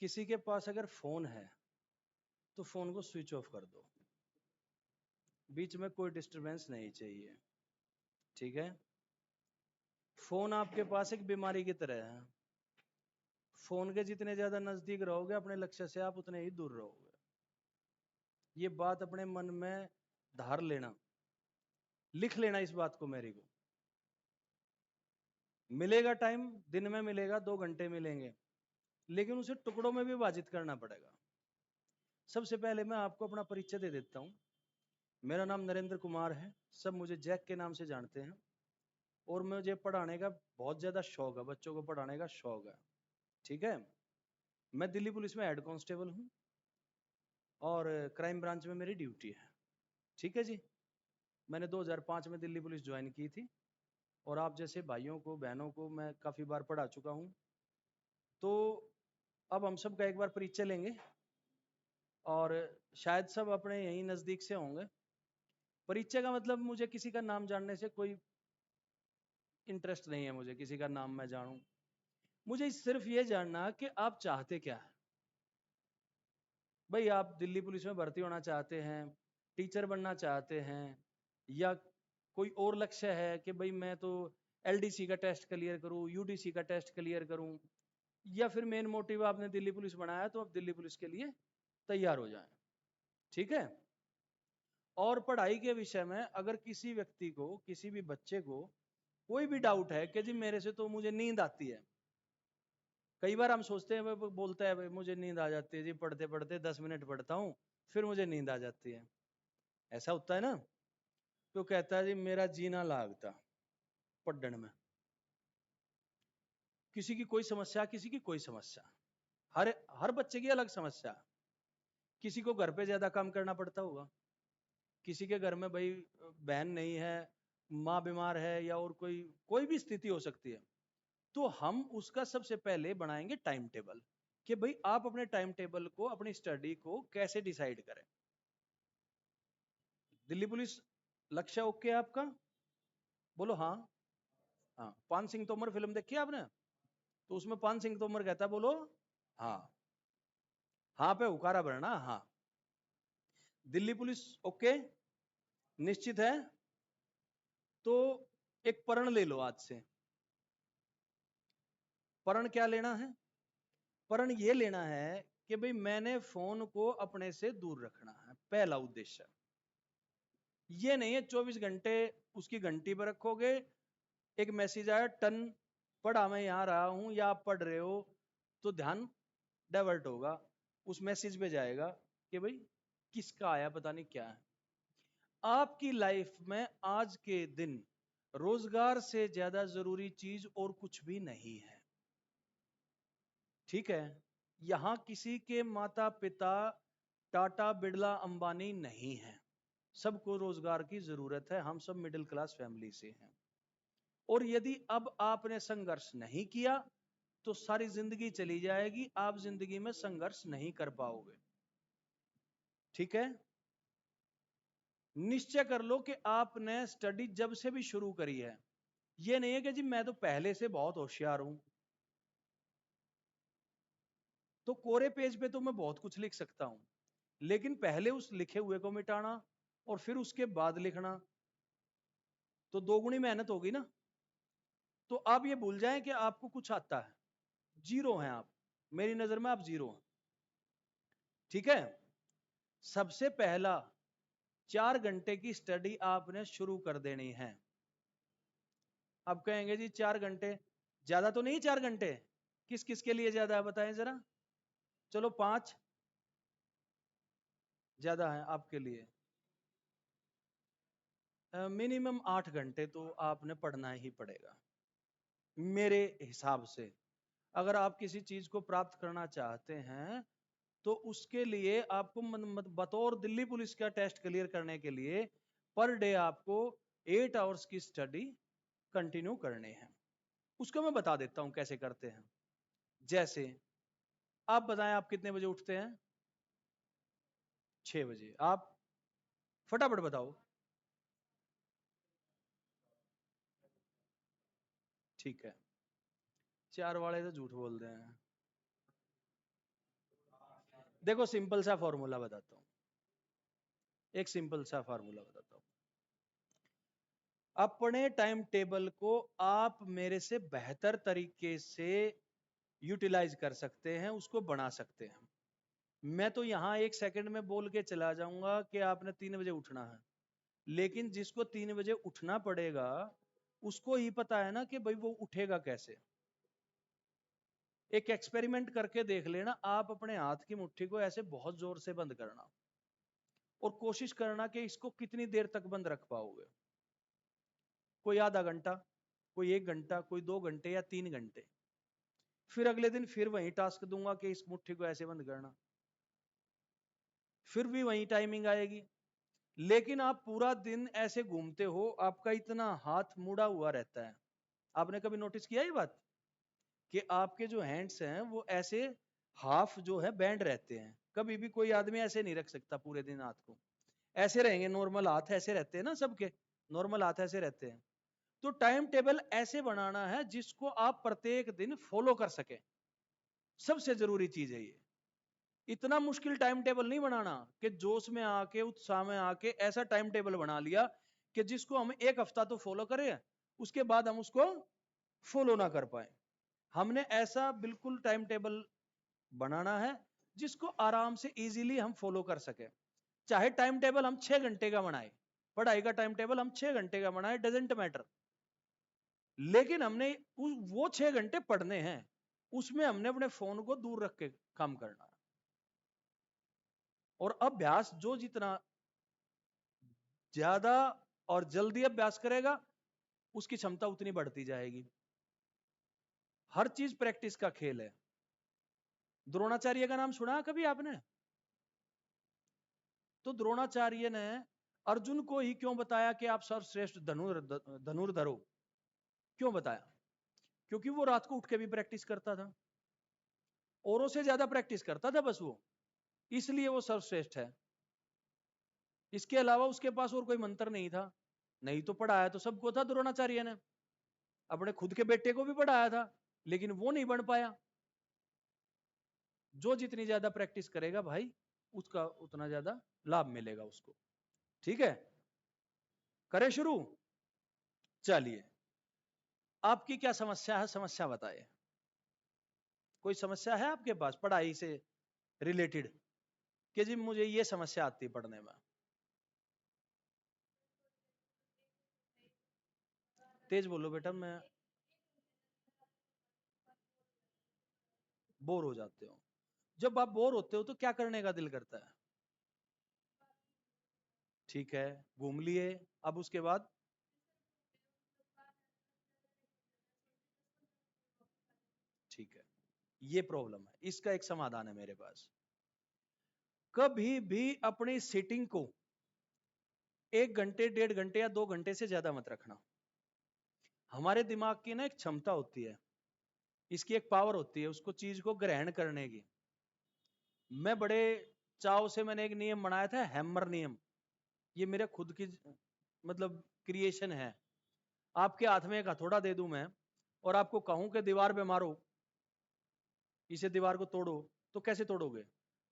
किसी के पास अगर फोन है तो फोन को स्विच ऑफ कर दो, बीच में कोई डिस्टरबेंस नहीं चाहिए। ठीक है। फोन आपके पास एक बीमारी की तरह है। फोन के जितने ज्यादा नजदीक रहोगे अपने लक्ष्य से आप उतने ही दूर रहोगे। ये बात अपने मन में धार लेना, लिख लेना इस बात को मेरी को। मिलेगा टाइम, दिन में मिलेगा, 2 घंटे मिलेंगे, लेकिन उसे टुकड़ों में भी विभाजित करना पड़ेगा। सबसे पहले मैं आपको अपना परिचय दे देता हूं। मेरा नाम नरेंद्र कुमार है, सब मुझे जैक के नाम से जानते हैं। और मुझे पढ़ाने का बहुत ज्यादा शौक है, बच्चों को पढ़ाने का शौक है। ठीक है। मैं दिल्ली पुलिस में हेड कांस्टेबल हूं और क्राइम ब्रांच में मेरी ड्यूटी है। ठीक है जी। मैंने 2005 में दिल्ली पुलिस ज्वाइन की थी और आप जैसे भाइयों को बहनों को मैं काफ़ी बार पढ़ा चुका हूँ। तो अब हम सब का एक बार परिचय लेंगे और शायद सब अपने यहीं नज़दीक से होंगे। परिचय का मतलब मुझे किसी का नाम जानने से कोई इंटरेस्ट नहीं है, मुझे किसी का नाम मैं जानूं। मुझे सिर्फ ये जानना कि आप चाहते क्या है। भाई आप दिल्ली पुलिस में भर्ती होना चाहते हैं, टीचर बनना चाहते हैं, या कोई और लक्ष्य है कि भाई मैं तो एलडीसी का टेस्ट क्लियर करूं, यूडीसी का टेस्ट क्लियर करूं, या फिर मेन मोटिव आपने दिल्ली पुलिस बनाया तो आप दिल्ली पुलिस के लिए तैयार हो जाएं। ठीक है। और पढ़ाई के विषय में अगर किसी व्यक्ति को, किसी भी बच्चे को कोई भी डाउट है कि जी मेरे से तो मुझे नींद आती है, कई बार हम सोचते हैं, वो बोलता है भाई मुझे नींद आ जाती है जी, पढ़ते पढ़ते 10 मिनट पढ़ता हूँ फिर मुझे नींद आ जाती है, ऐसा होता है ना। तो कहता है जी मेरा जीना लागता पढ़ने में। किसी की कोई समस्या, किसी की कोई समस्या, हर हर बच्चे की अलग समस्या। किसी को घर पे ज्यादा काम करना पड़ता होगा, किसी के घर में भाई बहन नहीं है, माँ बीमार है, या और कोई कोई भी स्थिति हो सकती है। तो हम उसका सबसे पहले बनाएंगे टाइम टेबल कि भाई आप अपने टाइम टेबल को, अपनी स्टडी को कैसे डिसाइड करें। दिल्ली पुलिस लक्ष्य ओके है आपका? बोलो हाँ। हाँ, पान सिंह तोमर फिल्म देखी है आपने? तो उसमें पान सिंह तोमर कहता है बोलो हाँ। हाँ पे हुकारा भरना हाँ। दिल्ली पुलिस ओके, निश्चित है। तो एक प्रण ले लो आज से। प्रण क्या लेना है? प्रण ये लेना है कि भाई मैंने फोन को अपने से दूर रखना है, पहला उद्देश्य। ये नहीं है 24 घंटे उसकी घंटी पर रखोगे, एक मैसेज आया टन पढ़ा मैं यहां रहा हूं या आप पढ़ रहे हो, तो ध्यान डाइवर्ट होगा, उस मैसेज पे जाएगा कि भाई किसका आया पता नहीं क्या है। आपकी लाइफ में आज के दिन रोजगार से ज्यादा जरूरी चीज और कुछ भी नहीं है। ठीक है। यहां किसी के माता पिता टाटा बिड़ला अंबानी नहीं है, सबको रोजगार की जरूरत है, हम सब मिडिल क्लास फैमिली से हैं। और यदि अब आपने संघर्ष नहीं किया तो सारी जिंदगी चली जाएगी, आप जिंदगी में संघर्ष नहीं कर पाओगे। ठीक है। निश्चय कर लो कि आपने स्टडी जब से भी शुरू करी है, ये नहीं है कि जी मैं तो पहले से बहुत होशियार हूं, तो कोरे पेज पे तो मैं बहुत कुछ लिख सकता हूं, लेकिन पहले उस लिखे हुए को मिटाना और फिर उसके बाद लिखना, तो दोगुनी मेहनत होगी ना। तो आप ये भूल जाएं कि आपको कुछ आता है, जीरो हैं आप, मेरी नजर में आप जीरो हैं। ठीक है। सबसे पहला 4 घंटे की स्टडी आपने शुरू कर देनी है। अब कहेंगे जी 4 घंटे ज्यादा तो नहीं? 4 घंटे किस किस के लिए ज्यादा है बताएं जरा? चलो 5 ज्यादा है आपके लिए। मिनिमम 8 घंटे तो आपने पढ़ना ही पड़ेगा मेरे हिसाब से। अगर आप किसी चीज को प्राप्त करना चाहते हैं तो उसके लिए आपको बतौर दिल्ली पुलिस का टेस्ट क्लियर करने के लिए पर डे आपको 8 आवर्स की स्टडी कंटिन्यू करनी है। उसको मैं बता देता हूं कैसे करते हैं। जैसे आप बताएं आप कितने बजे उठते हैं? 6 बजे। आप फटाफट बताओ। ठीक है। 4 वाले तो झूठ बोल रहे हैं। देखो सिंपल सा फॉर्मूला बताता हूं, एक सिंपल सा फॉर्मूला बताता हूं। अपने टाइम टेबल को आप मेरे से बेहतर तरीके से यूटिलाइज कर सकते हैं, उसको बना सकते हैं। मैं तो यहां 1 सेकंड में बोल के चला जाऊंगा कि आपने 3 बजे उठना है, लेकिन जिसको 3 बजे उठना पड़ेगा उसको ही पता है ना कि भाई वो उठेगा कैसे। एक एक्सपेरिमेंट करके देख लेना, आप अपने हाथ की मुट्ठी को ऐसे बहुत जोर से बंद करना और कोशिश करना कि इसको कितनी देर तक बंद रख पाओगे। कोई आधा घंटा, कोई 1 घंटा, कोई 2 घंटे या 3 घंटे। फिर अगले दिन फिर वही टास्क दूंगा कि इस मुट्ठी को ऐसे बंद करना, फिर भी वही टाइमिंग आएगी। लेकिन आप पूरा दिन ऐसे घूमते हो, आपका इतना हाथ मुड़ा हुआ रहता है। आपने कभी नोटिस किया ये बात कि आपके जो हैंड्स हैं वो ऐसे हाफ जो है बैंड रहते हैं। कभी भी कोई आदमी ऐसे नहीं रख सकता पूरे दिन हाथ को, ऐसे रहेंगे। नॉर्मल हाथ ऐसे रहते हैं ना, सबके नॉर्मल हाथ ऐसे रहते हैं। तो टाइम टेबल ऐसे बनाना है जिसको आप प्रत्येक दिन फॉलो कर सके। सबसे जरूरी चीज है ये। इतना मुश्किल टाइम टेबल नहीं बनाना कि जोश में आके, उत्साह में आके ऐसा टाइम टेबल बना लिया कि जिसको हम 1 हफ्ता तो फॉलो करें, उसके बाद हम उसको फॉलो ना कर पाए। हमने ऐसा बिल्कुल टाइम टेबल बनाना है जिसको आराम से इजीली हम फॉलो कर सके। चाहे टाइम टेबल हम 6 घंटे का बनाए, पढ़ाई का टाइम टेबल हम 6 घंटे का बनाए, डजेंट मैटर। लेकिन हमने वो 6 घंटे पढ़ने हैं, उसमें हमने अपने फोन को दूर रख के काम करना है। और अभ्यास जो जितना ज्यादा और जल्दी अभ्यास करेगा, उसकी क्षमता उतनी बढ़ती जाएगी। हर चीज प्रैक्टिस का खेल है। द्रोणाचार्य का नाम सुना कभी आपने? तो द्रोणाचार्य ने अर्जुन को ही क्यों बताया कि आप सर्वश्रेष्ठ धनुर्धर हो? क्यों बताया? क्योंकि वो रात को उठ के भी प्रैक्टिस करता था, औरों से ज्यादा प्रैक्टिस करता था बस वो, इसलिए वो सर्वश्रेष्ठ है। इसके अलावा उसके पास और कोई मंत्र नहीं था। नहीं तो पढ़ाया तो सबको था द्रोणाचार्य ने, अपने खुद के बेटे को भी पढ़ाया था, लेकिन वो नहीं बन पाया। जो जितनी ज्यादा प्रैक्टिस करेगा भाई, उसका उतना ज्यादा लाभ मिलेगा उसको। ठीक है, करें शुरू? चलिए, आपकी क्या समस्या है, समस्या बताइए। कोई समस्या है आपके पास पढ़ाई से रिलेटेड कि जी मुझे ये समस्या आती है पढ़ने में? तेज बोलो बेटा, मैं बोर हो जाते हो। जब आप बोर होते हो तो क्या करने का दिल करता है? ठीक है, घूम लिए, अब उसके बाद? ठीक है, ये प्रॉब्लम है, इसका एक समाधान है मेरे पास। कभी भी अपनी सीटिंग को 1 घंटे, 1.5 घंटे या 2 घंटे से ज्यादा मत रखना। हमारे दिमाग की ना एक क्षमता होती है, इसकी एक पावर होती है, उसको चीज को ग्रहण करने की। मैं बड़े चाव से मैंने एक नियम बनाया था, हैमर नियम। ये मेरे खुद की मतलब क्रिएशन है। आपके हाथ में एक हथौड़ा दे दूं मैं और आपको कहूं कि दीवार पे मारो, इसे दीवार को तोड़ो, तो कैसे तोड़ोगे?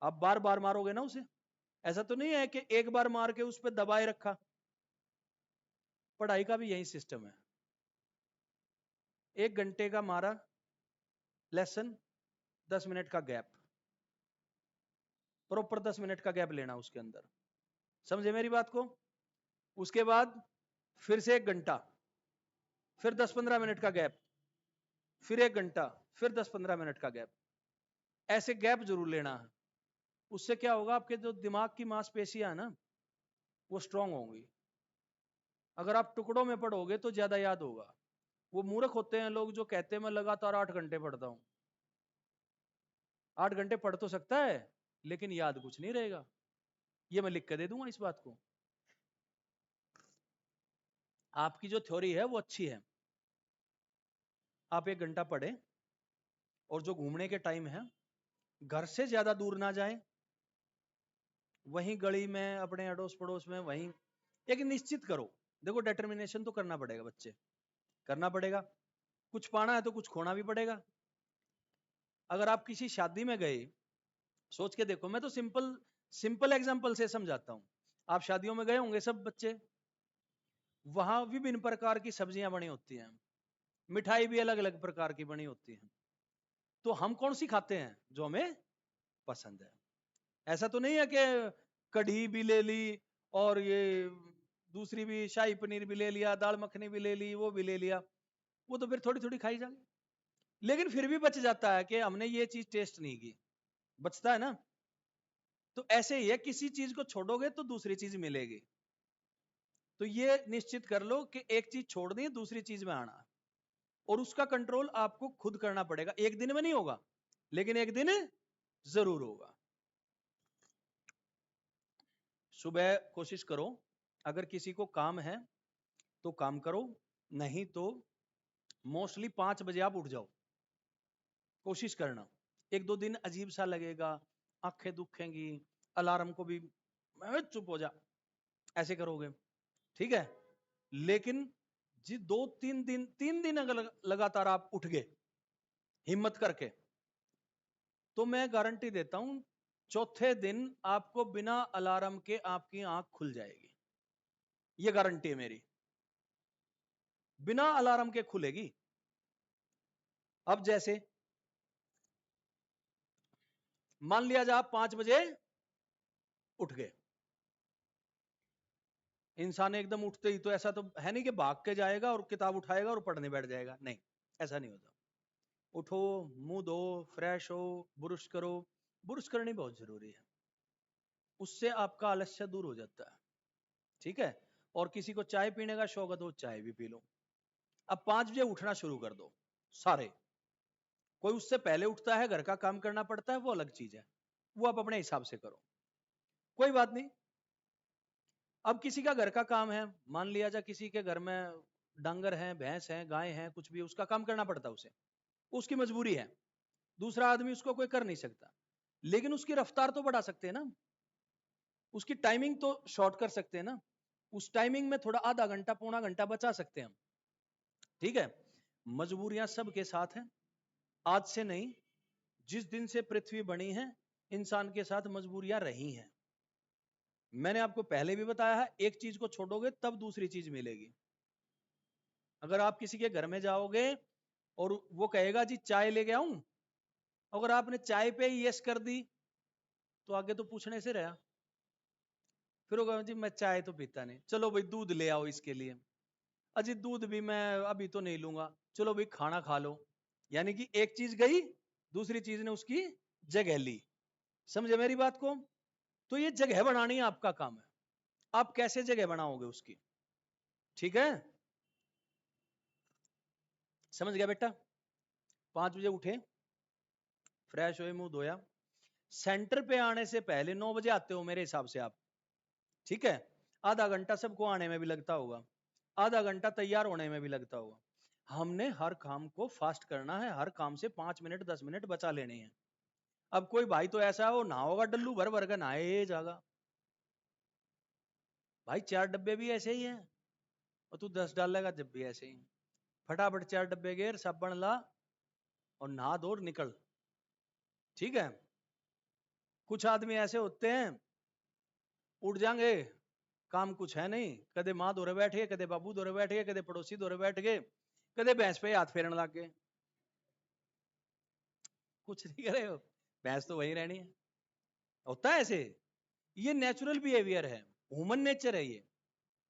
आप बार बार मारोगे ना उसे। ऐसा तो नहीं है कि एक बार मार के उस पर दबाए रखा। पढ़ाई का भी यही सिस्टम है। 1 घंटे का मारा लेसन, 10 मिनट का गैप, प्रॉपर 10 मिनट का गैप लेना उसके अंदर। समझे मेरी बात को? उसके बाद फिर से 1 घंटा, फिर 10-15 मिनट का गैप, फिर 1 घंटा, फिर 10-15 मिनट का गैप। ऐसे गैप जरूर लेना है। उससे क्या होगा, आपके जो दिमाग की मांसपेशियां है ना, वो स्ट्रांग होंगी। अगर आप टुकड़ों में पढ़ोगे तो ज्यादा याद होगा। वो मूर्ख होते हैं लोग जो कहते हैं मैं लगातार 8 घंटे पढ़ता हूं। 8 घंटे पढ़ तो सकता है, लेकिन याद कुछ नहीं रहेगा। ये मैं लिख के दे दूंगा इस बात को। आपकी जो थ्योरी है वो अच्छी है, आप 1 घंटा पढ़े, और जो घूमने के टाइम है घर से ज्यादा दूर ना जाए, वहीं गली में अपने अड़ोस पड़ोस में वहीं एक निश्चित करो। देखो डिटर्मिनेशन तो करना पड़ेगा बच्चे, करना पड़ेगा। कुछ पाना है तो कुछ खोना भी पड़ेगा। अगर आप किसी शादी में गए सोच के देखो, मैं तो सिंपल सिंपल एग्जांपल से समझाता हूं। आप शादियों में गए होंगे सब बच्चे, वहां विभिन्न प्रकार की सब्जियां बनी होती हैं, मिठाई भी अलग अलग प्रकार की बनी होती है। तो हम कौन सी खाते हैं? जो हमें पसंद है। ऐसा तो नहीं है कि कढ़ी भी ले ली और ये दूसरी भी, शाही पनीर भी ले लिया, दाल मखनी भी ले ली, वो भी ले लिया, वो तो फिर थोड़ी थोड़ी खाई जाएगी। लेकिन फिर भी बच जाता है कि हमने ये चीज टेस्ट नहीं की, बचता है ना। तो ऐसे ही है, किसी चीज को छोड़ोगे तो दूसरी चीज मिलेगी। तो ये निश्चित कर लो कि एक चीज छोड़नी है, दूसरी चीज में आना, और उसका कंट्रोल आपको खुद करना पड़ेगा। एक दिन में नहीं होगा, लेकिन एक दिन जरूर होगा। सुबह कोशिश करो, अगर किसी को काम है तो काम करो, नहीं तो मोस्टली 5 बजे आप उठ जाओ। कोशिश करना। एक दो दिन अजीब सा लगेगा, आंखें दुखेंगी, अलार्म को भी चुप हो जा ऐसे करोगे, ठीक है। लेकिन जी 2-3 दिन, 3 दिन अगर लगातार आप उठ गए हिम्मत करके, तो मैं गारंटी देता हूं चौथे दिन आपको बिना अलार्म के आपकी आंख खुल जाएगी। ये गारंटी है मेरी, बिना अलार्म के खुलेगी। अब जैसे मान लिया जाए आप 5 बजे उठ गए, इंसान एकदम उठते ही तो ऐसा तो है नहीं कि भाग के जाएगा और किताब उठाएगा और पढ़ने बैठ जाएगा, नहीं, ऐसा नहीं होता। उठो, मुंह धो, फ्रेश हो, ब्रुश करो। ब्रुश करनी बहुत जरूरी है, उससे आपका आलस्य दूर हो जाता है, ठीक है। और किसी को चाय पीने का शौक है तो चाय भी पी लो। अब 5 बजे उठना शुरू कर दो सारे। कोई उससे पहले उठता है, घर का काम करना पड़ता है, वो अलग चीज है, वो आप अपने हिसाब से करो, कोई बात नहीं। अब किसी का घर का काम है, मान लिया जाए किसी के घर में डांगर है, भैंस है, गाय है, कुछ भी, उसका काम करना पड़ता है उसे, उसकी मजबूरी है, दूसरा आदमी उसको कोई कर नहीं सकता। लेकिन उसकी रफ्तार तो बढ़ा सकते हैं ना, उसकी टाइमिंग तो शॉर्ट कर सकते हैं ना, उस टाइमिंग में थोड़ा आधा घंटा पौना घंटा बचा सकते हैं हम, ठीक है। मजबूरियां सबके साथ हैं, आज से नहीं, जिस दिन से पृथ्वी बनी है इंसान के साथ मजबूरियां रही हैं। मैंने आपको पहले भी बताया है, एक चीज को छोड़ोगे तब दूसरी चीज मिलेगी। अगर आप किसी के घर में जाओगे और वो कहेगा जी चाय लेके आऊं, अगर आपने चाय पे ही यस कर दी तो आगे तो पूछने से रहा। फिर वो कहेगा जी मैं चाय तो पीता नहीं, चलो भाई दूध ले आओ इसके लिए, अजी दूध भी मैं अभी तो नहीं लूंगा, चलो भाई खाना खा लो। यानी कि एक चीज गई, दूसरी चीज ने उसकी जगह ली। समझे मेरी बात को? तो ये जगह बनानी आपका काम है, आप कैसे जगह बनाओगे उसकी, ठीक है। समझ गया बेटा? 5 बजे उठे, फ्रेश हुए, मुंह धोया, सेंटर पे आने से पहले 9 बजे आते हो मेरे हिसाब से आप, ठीक है। आधा घंटा सबको आने में भी लगता होगा, आधा घंटा तैयार होने में भी लगता होगा। हमने हर काम को फास्ट करना है, हर काम से 5 मिनट 10 मिनट बचा लेने हैं। अब कोई भाई तो ऐसा हो नहाओगा डल्लू भर भर कर नहाए जागा, भाई 4 डब्बे भी ऐसे ही हैं और तू 10 डालेगा जब भी ऐसे ही। फटाफट 4 डब्बे गेर, साबुन ला और नहा धो और निकल, ठीक है। कुछ आदमी ऐसे होते हैं, उठ जाएंगे, काम कुछ है नहीं, कदे माँ दोरे बैठ गए, कदे बाबू दोरे बैठ गए, कदे पड़ोसी दोरे बैठ गए, कदे भैंस पे हाथ फेरने लग गए। कुछ नहीं करे हो, भैंस तो वही रहनी है, होता है ऐसे। ये नेचुरल बिहेवियर है, ह्यूमन नेचर है ये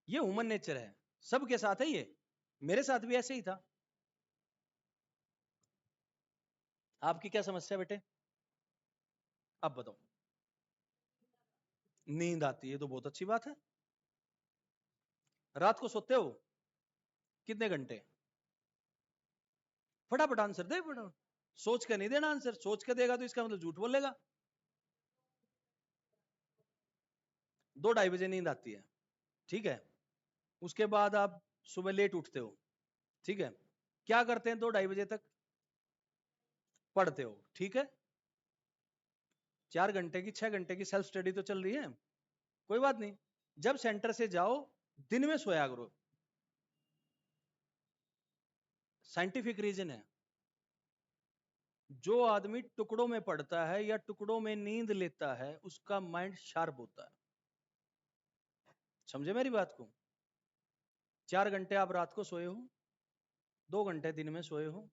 ह्यूमन नेचर है, सबके साथ है ये, मेरे साथ भी ऐसे ही था। आपकी क्या समस्या बेटे, अब बताओ। नींद आती है तो बहुत अच्छी बात है। रात को सोते हो कितने घंटे? फटाफट आंसर दे, फटाफट। सोच के नहीं देना आंसर, सोच के देगा तो इसका मतलब झूठ बोलेगा। 2-2:30 बजे नींद आती है, ठीक है। उसके बाद आप सुबह लेट उठते हो, ठीक है। क्या करते हैं 2-2:30 बजे तक? पढ़ते हो, ठीक है। 4 घंटे की 6 घंटे की सेल्फ स्टडी तो चल रही है, कोई बात नहीं। जब सेंटर से जाओ दिन में सोया करो, साइंटिफिक रीजन है। जो आदमी टुकड़ों में पढ़ता है या टुकड़ों में नींद लेता है उसका माइंड शार्प होता है। समझे मेरी बात को? 4 घंटे आप रात को सोए हो, 2 घंटे दिन में सोए हो,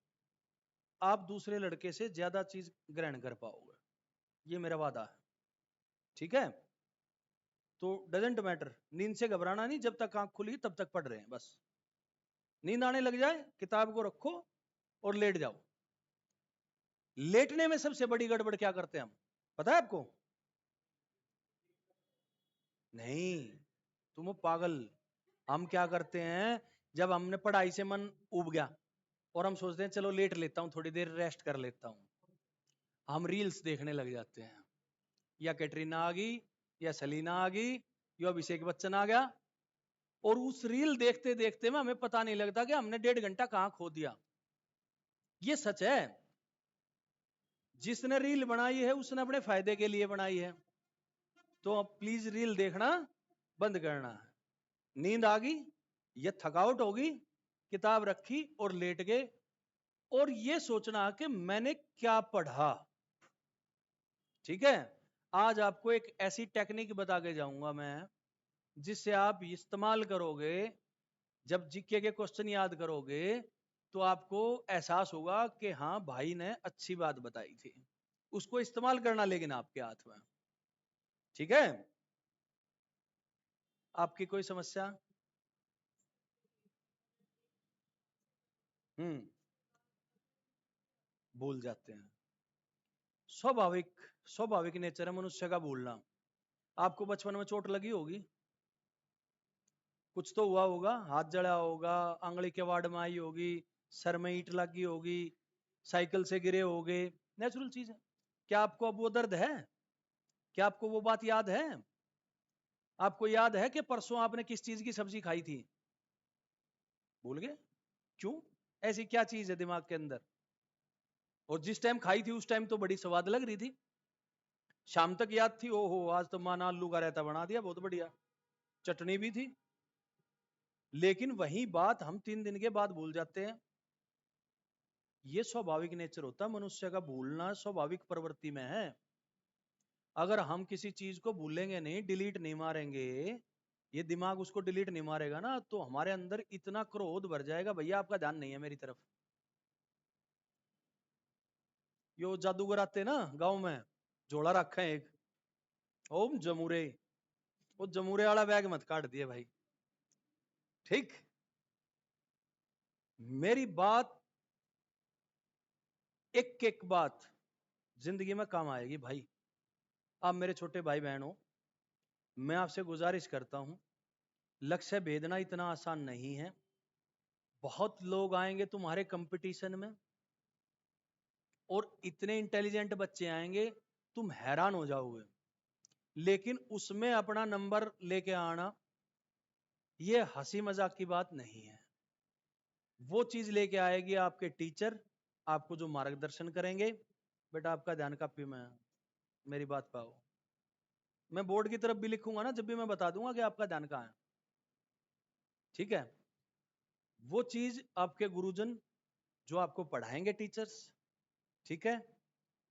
आप दूसरे लड़के से ज्यादा चीज ग्रहण कर पाओगे, ये मेरा वादा है। ठीक है? तो डजेंट मैटर, नींद से घबराना नहीं, जब तक आंख खुली तब तक पढ़ रहे हैं बस। नींद आने लग जाए किताब को रखो और लेट जाओ। लेटने में सबसे बड़ी गड़बड़ क्या करते हैं हम, पता है आपको? नहीं, तुम वो पागल। हम क्या करते हैं, जब हमने पढ़ाई से मन उब गया और हम सोचते हैं चलो लेट लेता हूं, थोड़ी देर रेस्ट कर लेता हूं, हम रील्स देखने लग जाते हैं। या कैटरीना आ गई, या सलीना आ गई, या अभिषेक बच्चन आ गया, और उस रील देखते देखते में हमें पता नहीं लगता कि हमने 1.5 घंटा कहां खो दिया। ये सच है। जिसने रील बनाई है उसने अपने फायदे के लिए बनाई है, तो अब प्लीज रील देखना बंद करना है। नींद आ गई या थकावट होगी, किताब रखी और लेट गए, और ये सोचना कि मैंने क्या पढ़ा। ठीक है? आज आपको एक ऐसी टेक्निक बता के जाऊंगा मैं, जिससे आप इस्तेमाल करोगे, जब जीके के क्वेश्चन याद करोगे तो आपको एहसास होगा कि हाँ भाई ने अच्छी बात बताई थी। उसको इस्तेमाल करना लेकिन आपके हाथ में। ठीक है? आपकी कोई समस्या? हम्म। भूल जाते हैं, स्वाभाविक। स्वाभाविक नेचर है मनुष्य का भूलना। आपको बचपन में चोट लगी होगी, कुछ तो हुआ होगा, हाथ जड़ा होगा, आंगली के वार्ड में आई होगी, सर में ईंट लगी होगी, साइकिल से गिरे होगे, नेचुरल चीज है। क्या आपको अब वो दर्द है? क्या आपको वो बात याद है? आपको याद है कि परसों आपने किस चीज की सब्जी खाई थी? भूल गए? क्यों? ऐसी क्या चीज है दिमाग के अंदर? और जिस टाइम खाई थी उस टाइम तो बड़ी स्वाद लग रही थी, शाम तक याद थी, ओहो आज तो माँ ने आलू का रायता बना दिया, बहुत बढ़िया, चटनी भी थी। लेकिन वही बात हम 3 दिन के बाद भूल जाते हैं। ये स्वाभाविक नेचर होता है मनुष्य का, भूलना स्वाभाविक प्रवृत्ति में है। अगर हम किसी चीज को भूलेंगे नहीं, डिलीट नहीं मारेंगे, ये दिमाग उसको डिलीट नहीं मारेगा ना, तो हमारे अंदर इतना क्रोध भर जाएगा, भैया आपका ध्यान नहीं है मेरी तरफ। यो जादूगर आते ना गांव में, झोला रखा है एक, ओम जमूरे, वो जमूरे वाला बैग मत काट दिए भाई। ठीक? मेरी बात, एक एक बात जिंदगी में काम आएगी भाई। आप मेरे छोटे भाई बहन हो, मैं आपसे गुजारिश करता हूं, लक्ष्य भेदना इतना आसान नहीं है। बहुत लोग आएंगे तुम्हारे कंपटीशन में, और इतने इंटेलिजेंट बच्चे आएंगे तुम हैरान हो जाओगे, लेकिन उसमें अपना नंबर लेके आना ये हंसी मजाक की बात नहीं है। वो चीज लेके आएगी आपके टीचर, आपको जो मार्गदर्शन करेंगे। बेटा आपका ध्यान कापी में है, मेरी बात पाओ। मैं बोर्ड की तरफ भी लिखूंगा ना, जब भी मैं बता दूंगा कि आपका ध्यान कहाँ है। ठीक है? वो चीज आपके गुरुजन जो आपको पढ़ाएंगे, टीचर्स, ठीक है,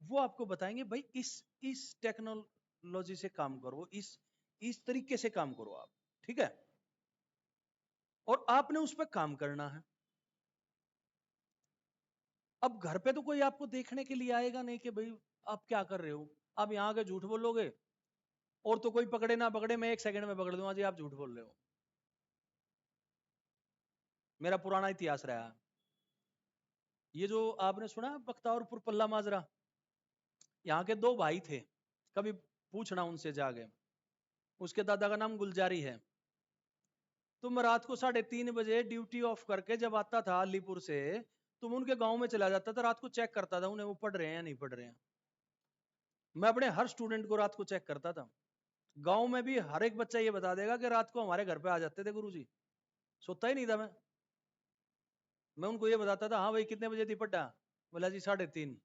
वो आपको बताएंगे भाई इस टेक्नोलॉजी से काम करो, इस तरीके से काम करो आप। ठीक है? और आपने उस पर काम करना है। अब घर पे तो कोई आपको देखने के लिए आएगा नहीं कि भाई आप क्या कर रहे हो। आप यहाँ के झूठ बोलोगे और तो कोई पकड़े ना पकड़े, मैं 1 सेकंड में पकड़ दूंगा जी आप झूठ बोल रहे हो। मेरा पुराना इतिहास रहा है। ये जो आपने सुना बख्तावरपुर पल्ला माजरा, यहाँ के 2 भाई थे, कभी पूछना उनसे जाके। उसके दादा का नाम गुलजारी है। तो मैं रात को 3:30 बजे ड्यूटी ऑफ करके जब आता था अलीपुर से, तो मैं उनके गांव में चला जाता था, रात को चेक करता था उन्हें वो पढ़ रहे हैं या नहीं पढ़ रहे हैं। मैं अपने हर स्टूडेंट को रात को चेक करता था। गांव में भी हर एक बच्चा ये बता देगा कि रात को हमारे घर पे आ जाते थे गुरुजी, सोता ही नहीं था मैं उनको ये बताता था, हाँ भाई कितने बजे थी पढ़ा? बोला जी 3:30।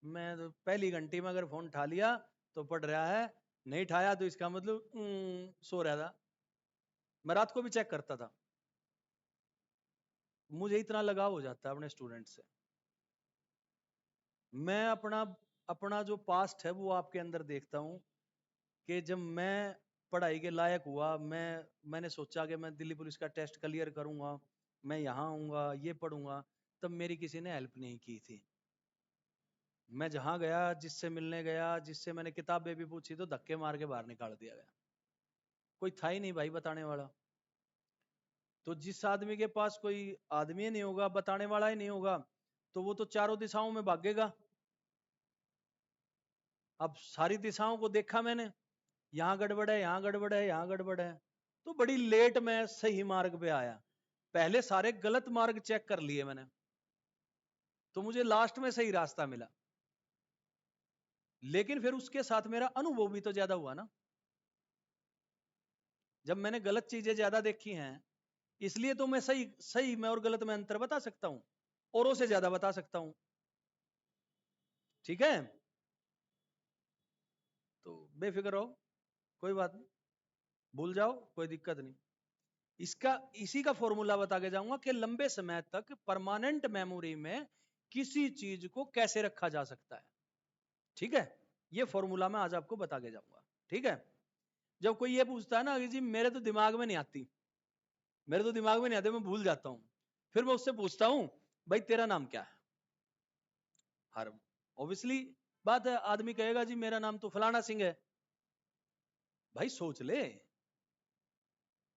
मैं तो पहली घंटी में अगर फोन उठा लिया तो पढ़ रहा है, नहीं उठाया तो इसका मतलब सो रहा था। मैं रात को भी चेक करता था। मुझे इतना लगाव हो जाता है अपने स्टूडेंट से। मैं अपना अपना जो पास्ट है वो आपके अंदर देखता हूँ कि जब मैं पढ़ाई के लायक हुआ, मैंने सोचा कि मैं दिल्ली पुलिस का टेस्ट क्लियर करूंगा, मैं यहाँ आऊंगा, ये पढ़ूंगा, तब मेरी किसी ने हेल्प नहीं की थी। मैं जहां गया, जिससे मिलने गया, जिससे मैंने किताबें भी पूछी, तो धक्के मार के बाहर निकाल दिया गया। कोई था ही नहीं भाई बताने वाला। तो जिस आदमी के पास कोई आदमी नहीं होगा, बताने वाला ही नहीं होगा, तो वो तो चारों दिशाओं में भागेगा। अब सारी दिशाओं को देखा मैंने, यहाँ गड़बड़ है, यहाँ गड़बड़ है, यहाँ गड़बड़ है, तो बड़ी लेट मैं सही मार्ग पे आया। पहले सारे गलत मार्ग चेक कर लिए मैंने, तो मुझे लास्ट में सही रास्ता मिला। लेकिन फिर उसके साथ मेरा अनुभव भी तो ज्यादा हुआ ना। जब मैंने गलत चीजें ज्यादा देखी हैं, इसलिए तो मैं सही सही में और गलत में अंतर बता सकता हूं, औरों से ज्यादा बता सकता हूं। ठीक है, तो बेफिक्र रहो, कोई बात नहीं, भूल जाओ, कोई दिक्कत नहीं। इसका इसी का फॉर्मूला बता के जाऊंगा कि लंबे समय तक परमानेंट मेमोरी में किसी चीज को कैसे रखा जा सकता है। ठीक है, ये फॉर्मूला मैं आज आपको बता के जाऊंगा। ठीक है, जब कोई ये पूछता है ना कि जी मेरे तो दिमाग में नहीं आती, मेरे तो दिमाग में नहीं आते, मैं भूल जाता हूं, फिर मैं उससे पूछता हूं भाई तेरा नाम क्या है। हर ऑब्वियसली बात है, आदमी कहेगा जी मेरा नाम तो फलाना सिंह है। भाई सोच ले,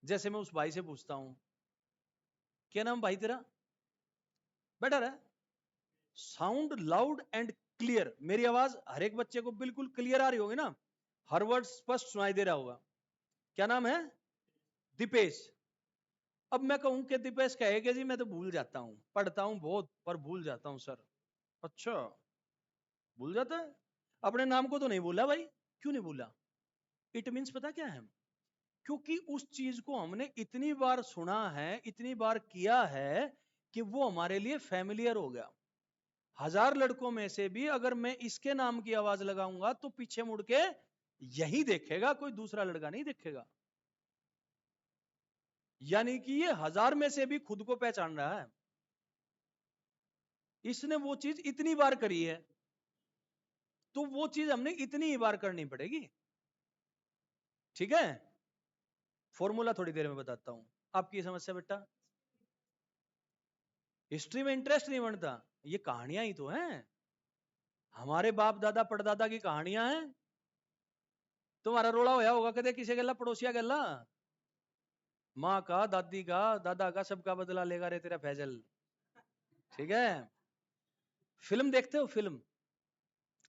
जैसे मैं उस भाई से पूछता हूं क्या नाम भाई तेरा, बेटर है साउंड लाउड एंड क्लियर। मेरी आवाज हर एक बच्चे को बिल्कुल क्लियर आ रही होगी ना, हर वर्ड स्पष्ट सुनाई दे रहा होगा। क्या नाम है, दीपेश। अब मैं कहूं कि दीपेश कहे कि जी मैं तो भूल जाता हूं, पढ़ता हूं बहुत पर भूल जाता हूं सर। अच्छा, भूल जाता है, अपने नाम को तो नहीं भूला भाई। क्यों नहीं भूला? इट मीन्स पता क्या है, क्योंकि उस चीज को हमने इतनी बार सुना है, इतनी बार किया है, कि वो हमारे लिए फैमिलियर हो गया। हजार लड़कों में से भी अगर मैं इसके नाम की आवाज लगाऊंगा तो पीछे मुड़ के यही देखेगा, कोई दूसरा लड़का नहीं देखेगा। यानी कि ये हजार में से भी खुद को पहचान रहा है। इसने वो चीज इतनी बार करी है, तो वो चीज हमने इतनी ही बार करनी पड़ेगी। ठीक है, फॉर्मूला थोड़ी देर में बताता हूं। आपकी समस्या बेटा, हिस्ट्री में इंटरेस्ट नहीं बनता, ये कहानियां ही तो हैं, हमारे बाप दादा परदादा की कहानियां हैं। तुम्हारा रोड़ा होया होगा कदे किसी गला पड़ोसिया गला, माँ का, दादी का, दादा का, सबका बदला लेगा रे तेरा फैजल। ठीक है, फिल्म देखते हो? फिल्म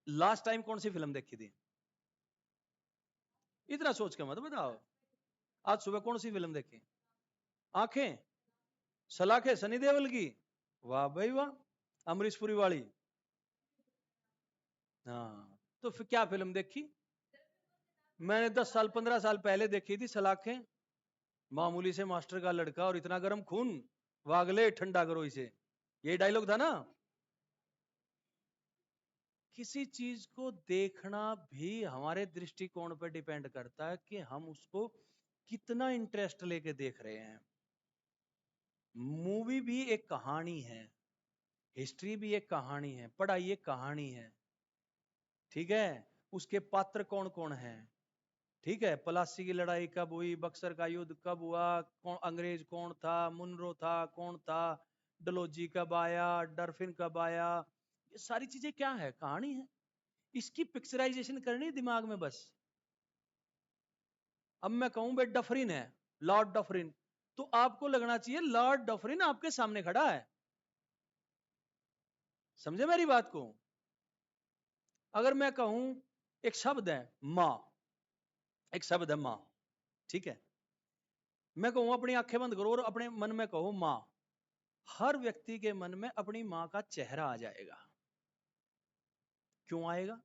लास्ट टाइम कौन सी फिल्म देखी थी? इतना सोच के मत बताओ। आज सुबह कौन सी फिल्म देखी? आंखें, सलाखें, सनी देओल की? वाह भाई वाह, अमरीश पुरी वाली। हाँ, तो फिर क्या फिल्म देखी? मैंने 10 साल 15 साल पहले देखी थी सलाखें। मामूली से मास्टर का लड़का और इतना गर्म खून, वागले ठंडा करो इसे, ये डायलॉग था ना। किसी चीज को देखना भी हमारे दृष्टिकोण पर डिपेंड करता है कि हम उसको कितना इंटरेस्ट लेके देख रहे हैं। मूवी भी एक कहानी है, हिस्ट्री भी एक कहानी है, पढ़ाई एक कहानी है। ठीक है, उसके पात्र कौन कौन है? ठीक है, प्लासी की लड़ाई कब हुई, बक्सर का युद्ध कब हुआ, कौन अंग्रेज कौन था, मुनरो था कौन था, डलोजी कब आया, डरफिन कब आया, ये सारी चीजें क्या है, कहानी है। इसकी पिक्चराइजेशन करनी दिमाग में बस। अब मैं कहूं भाई डफरिन है, लॉर्ड डफरिन, तो आपको लगना चाहिए लॉर्ड डफरिन आपके सामने खड़ा है। समझे मेरी बात को? अगर मैं कहूं एक शब्द है मां, एक शब्द है मां, ठीक है, मैं कहूं अपनी आंखें बंद करो और अपने मन में कहो मां, हर व्यक्ति के मन में अपनी मां का चेहरा आ जाएगा। क्यों आएगा?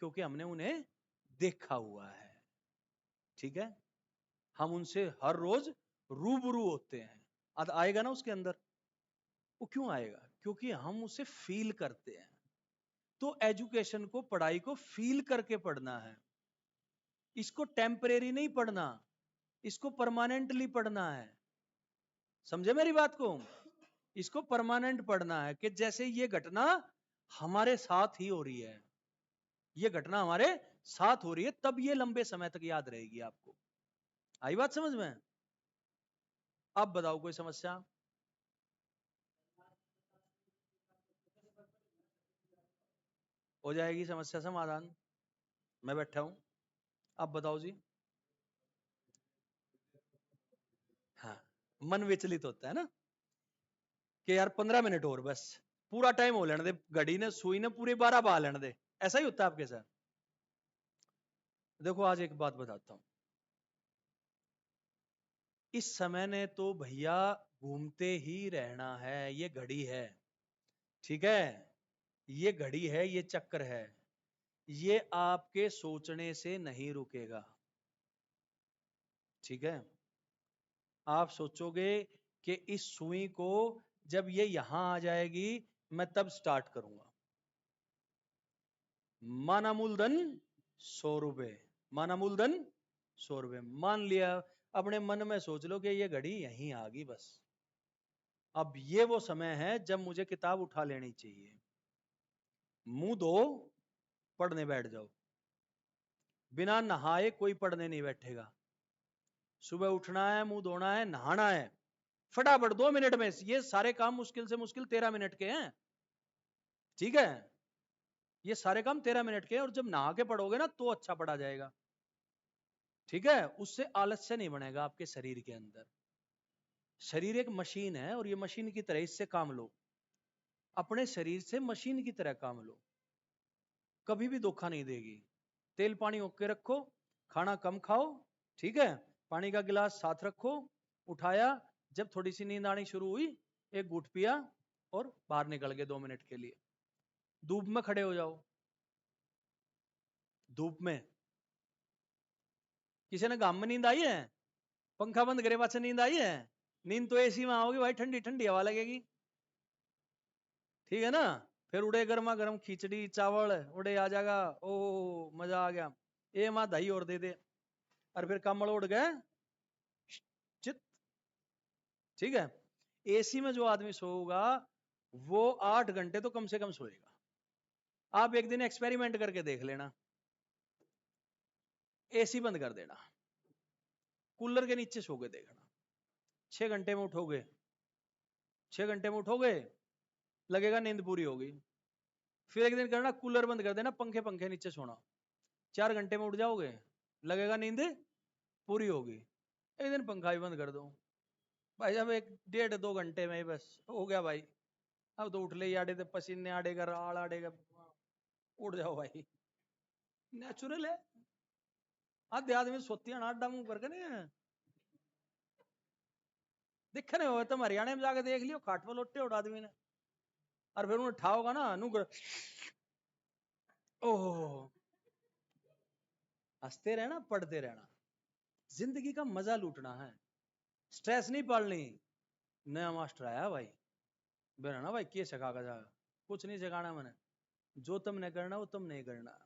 क्योंकि हमने उन्हें देखा हुआ है। ठीक है, हम उनसे हर रोज रूबरू होते हैं, अब आएगा ना उसके अंदर। वो क्यों आएगा? क्योंकि हम उसे फील करते हैं। तो एजुकेशन को, पढ़ाई को फील करके पढ़ना है। इसको टेम्परेरी नहीं पढ़ना, इसको परमानेंटली पढ़ना है। समझे मेरी बात को? इसको परमानेंट पढ़ना है कि जैसे ये घटना हमारे साथ ही हो रही है, ये घटना हमारे साथ हो रही है, तब ये लंबे समय तक याद रहेगी आपको। आई बात समझ में? अब बताओ कोई समस्या? हो जाएगी समस्या समाधान, मैं बैठा हूं। अब बताओ जी। हाँ, मन विचलित होता है ना कि यार 15 मिनट और बस, पूरा टाइम हो लेने दे, घड़ी ने सुई ने पूरे 12 बहा लेने दे। ऐसा ही होता है आपके साथ? देखो आज एक बात बताता हूं, इस समय ने तो भैया घूमते ही रहना है, ये घड़ी है, ठीक है? ये घड़ी है, ये चक्कर है, ये आपके सोचने से नहीं रुकेगा, ठीक है? आप सोचोगे कि इस सुई को जब ये यहां आ जाएगी मैं तब स्टार्ट करूंगा। माना मूलधन 100 रुपए, माना मूलधन 100 रुपए, मान लिया, अपने मन में सोच लो कि ये घड़ी यहीं आ गई बस, अब ये वो समय है जब मुझे किताब उठा लेनी चाहिए, मुंह धो पढ़ने बैठ जाओ, बिना नहाए कोई पढ़ने नहीं बैठेगा, सुबह उठना है, मुंह धोना है, नहाना है, फटाफट 2 मिनट में ये सारे काम, मुश्किल से मुश्किल 13 मिनट के हैं, ठीक है? ये सारे काम 13 मिनट के हैं, और जब नहा के पढ़ोगे ना तो अच्छा पढ़ा जाएगा, ठीक है? उससे आलस्य नहीं बनेगा आपके शरीर के अंदर। शरीर एक मशीन है, और ये मशीन की तरह इससे काम लो, अपने शरीर से मशीन की तरह काम लो, कभी भी धोखा नहीं देगी। तेल पानी ओके रखो, खाना कम खाओ, ठीक है? पानी का गिलास साथ रखो, उठाया, जब थोड़ी सी नींद आनी शुरू हुई, एक घूंट पिया और बाहर निकल गए 2 मिनट के लिए। धूप में खड़े हो जाओ, धूप में, किसी ने घाम में नींद आई है? पंखा बंद करे पास नींद आई है? नींद तो एसी में आओगी भाई, ठंडी ठंडी हवा लगेगी, ठीक है ना? फिर उड़े गर्मा गर्म खिचड़ी चावल उड़े आ जाएगा, ओ मजा आ गया, ए माँ दही और दे दे, और फिर कम्बल उड़ गए चित, ठीक है? एसी में जो आदमी सोएगा वो 8 घंटे तो कम से कम सोएगा। आप एक दिन एक्सपेरिमेंट करके देख लेना, एसी बंद कर देना, कूलर के नीचे सो के देखना, 6 घंटे में उठोगे, 6 घंटे में उठोगे, लगेगा नींद पूरी होगी। फिर एक दिन करना, कूलर बंद कर देना, पंखे पंखे नीचे सोना, 4 घंटे में उठ जाओगे, लगेगा नींद पूरी होगी। एक दिन पंखा भी बंद कर दो भाई साहब, 1 1.5 2 घंटे में ही बस हो गया भाई, अब तो उठ ले आड़े थे, पसीने आड़ेगा, राल आड़ेगा, उठ जाओ भाई, नेचुरल है। आधे आदमी सोती है आडा मुंह करके नहीं, दिखने हो तुम हरियाणा में जाके देख लियो, खाट पर लोटे उठ आदमी ने, और फिर उन्हें उठाओगा ना नू कर, ओह, हंसते रहना, पढ़ते रहना, जिंदगी का मजा लूटना है, स्ट्रेस नहीं पालनी। नया मास्टर आया भाई, बेरा ना भाई क्या सिखा जा, कुछ नहीं सिखाना मैंने, जो तुमने करना वो तुम नहीं करना,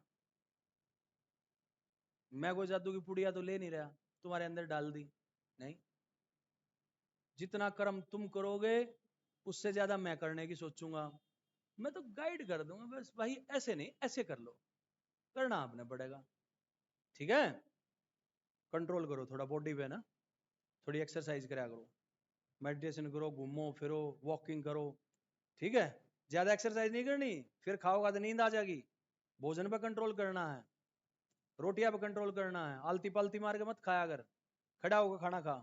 मैं कोई जादू की पुड़िया तो ले नहीं रहा तुम्हारे अंदर डाल दी, नहीं, जितना कर्म तुम करोगे उससे ज्यादा मैं करने की सोचूंगा, मैं तो गाइड कर दूंगा बस भाई, ऐसे नहीं ऐसे कर लो, करना आपने पड़ेगा, ठीक है? कंट्रोल करो थोड़ा बॉडी पे ना, थोड़ी एक्सरसाइज करा करो, मेडिटेशन करो, घूमो फिरो, वॉकिंग करो, ठीक है? ज्यादा एक्सरसाइज नहीं करनी, फिर खाओगा तो नींद आ जाएगी, भोजन पे कंट्रोल करना है, रोटियां पे कंट्रोल करना है, आलती पालती मार के मत खाया कर, खड़ा होकर खाना खा,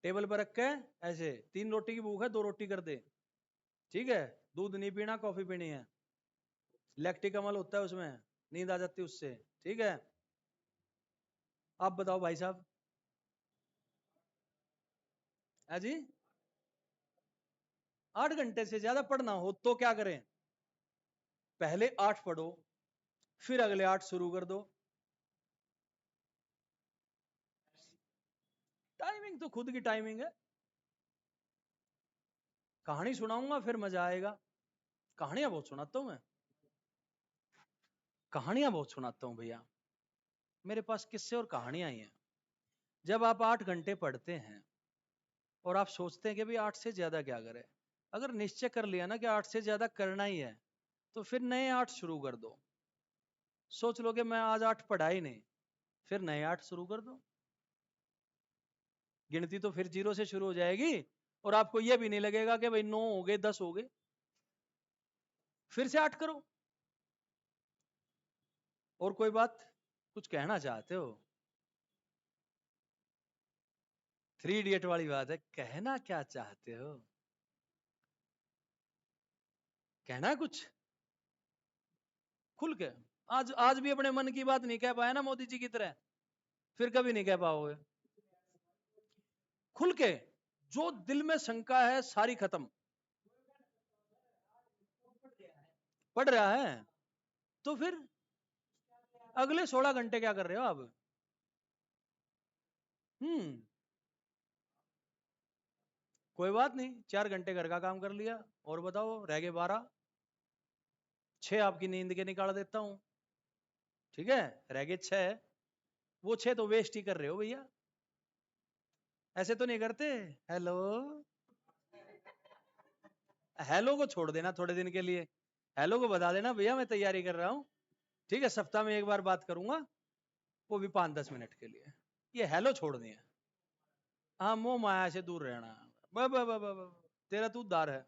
टेबल पर रख के, ऐसे 3 रोटी की भूख है 2 रोटी कर दे, ठीक है? दूध नहीं पीना, कॉफी पीनी है, लैक्टिक अमल होता है उसमें, नींद आ जाती है उससे, ठीक है? आप बताओ भाई साहब, है जी? 8 घंटे से ज्यादा पढ़ना हो तो क्या करें? पहले 8 पढ़ो, फिर अगले 8 शुरू कर दो, टाइमिंग तो खुद की टाइमिंग है, कहानी सुनाऊंगा फिर मजा आएगा, कहानियां बहुत सुनाता हूं मैं, कहानियां बहुत सुनाता हूं भैया, मेरे पास किस्से और कहानियां ही हैं। जब आप 8 घंटे पढ़ते हैं और आप सोचते हैं कि भाई 8 से ज्यादा क्या करें, अगर निश्चय कर लिया ना कि 8 से ज्यादा करना ही है, तो फिर नए 8 शुरू कर दो। सोच लो कि मैं आज 8 पढ़ा ही नहीं, फिर नए 8 शुरू कर दो। गिनती तो फिर 0 से शुरू हो जाएगी और आपको यह भी नहीं लगेगा कि भाई 9 हो गए 10 हो गए। फिर से 8 करो। और कोई बात कुछ कहना चाहते हो? 3 इडियट वाली बात है, कहना क्या चाहते हो? कहना है कुछ खुल के? आज भी अपने मन की बात नहीं कह पाया ना मोदी जी की तरह, फिर कभी नहीं कह पाओगे खुल के। जो दिल में शंका है सारी खत्म। पढ़ रहा है तो फिर अगले 16 घंटे क्या कर रहे हो आप? हम्म कोई बात नहीं, 4 घंटे घर का काम कर लिया, और बताओ रह गए 12। 6 आपकी नींद के निकाल देता हूं, ठीक है? रह गए 6। वो 6 तो वेस्ट ही कर रहे हो भैया। ऐसे तो नहीं करते। हेलो, हेलो को छोड़ देना थोड़े दिन के लिए। हेलो को बता देना भैया मैं तैयारी कर रहा हूं, ठीक है? सप्ताह में एक बार बात करूंगा, वो भी 5-10 मिनट के लिए। ये हेलो छोड़नी है। हाँ, मोह माया से दूर रहना। तेरा तू उद्धार है।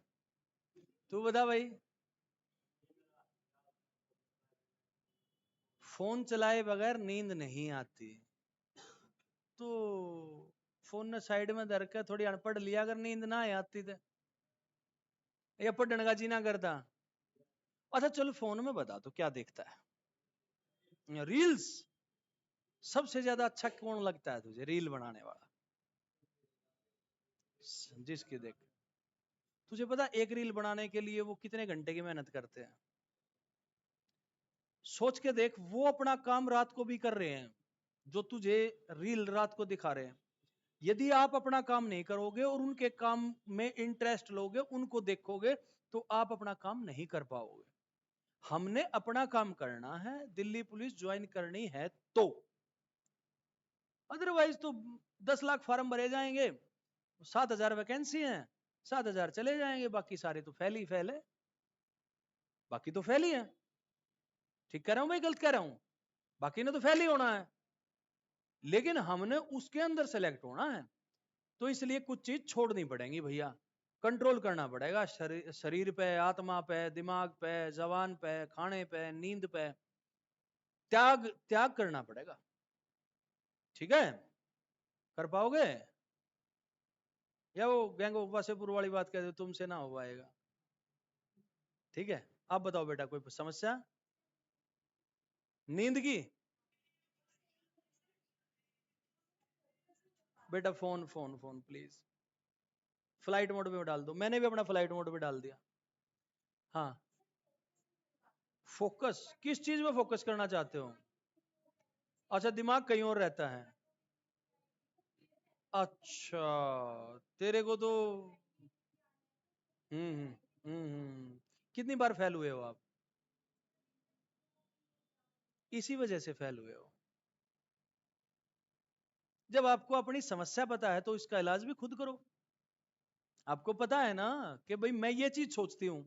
तू बता भाई। फोन चलाए बगैर नींद नहीं आती, तो फोन ने साइड में धर के थोड़ी अनपढ़ लिया, अगर नींद ना आती तो या पढ़ने का जी ना करता। अच्छा चलो, फोन में बता दो क्या देखता है? रील्स। सबसे ज्यादा अच्छा कौन लगता है तुझे रील बनाने वाला? जिसकी देख, तुझे पता एक रील बनाने के लिए वो कितने घंटे की मेहनत करते हैं? सोच के देख, वो अपना काम रात को भी कर रहे हैं, जो तुझे रील रात को दिखा रहे हैं। यदि आप अपना काम नहीं करोगे और उनके काम में इंटरेस्ट लोगे, उनको देखोगे, तो आप अपना काम नहीं कर पाओगे। हमने अपना काम करना है, दिल्ली पुलिस ज्वाइन करनी है तो, अदरवाइज तो 10 लाख फॉर्म भरे जाएंगे, 7,000 वैकेंसी हैं, 7,000 चले जाएंगे, बाकी सारे तो फैल ही फैल है। बाकी तो फैल ही है। ठीक कह रहा हूं भाई, गलत कह रहा हूं? बाकी ने तो फैल ही होना है, लेकिन हमने उसके अंदर सेलेक्ट होना है, तो इसलिए कुछ चीज छोड़नी पड़ेगी भैया। कंट्रोल करना पड़ेगा शरीर पे, आत्मा पे, दिमाग पे, जबान पे, खाने पे, नींद पे। त्याग त्याग करना पड़ेगा, ठीक है? कर पाओगे? या वो गैंग ऑफ वासेपुर वाली बात कहते तुमसे ना हो पाएगा? ठीक है, आप बताओ बेटा, कोई समस्या? नींद की? बेटा phone phone phone please flight mode पे डाल दो। मैंने भी अपना फ्लाइट मोड पे डाल दिया। हाँ, फोकस किस चीज में फोकस करना चाहते हो? अच्छा, दिमाग कहीं और रहता है। अच्छा, तेरे को तो हम्म हम्म कितनी बार फेल हुए हो आप? इसी वजह से फेल हुए हो। जब आपको अपनी समस्या पता है तो इसका इलाज भी खुद करो। आपको पता है ना कि भाई मैं ये चीज सोचती हूं,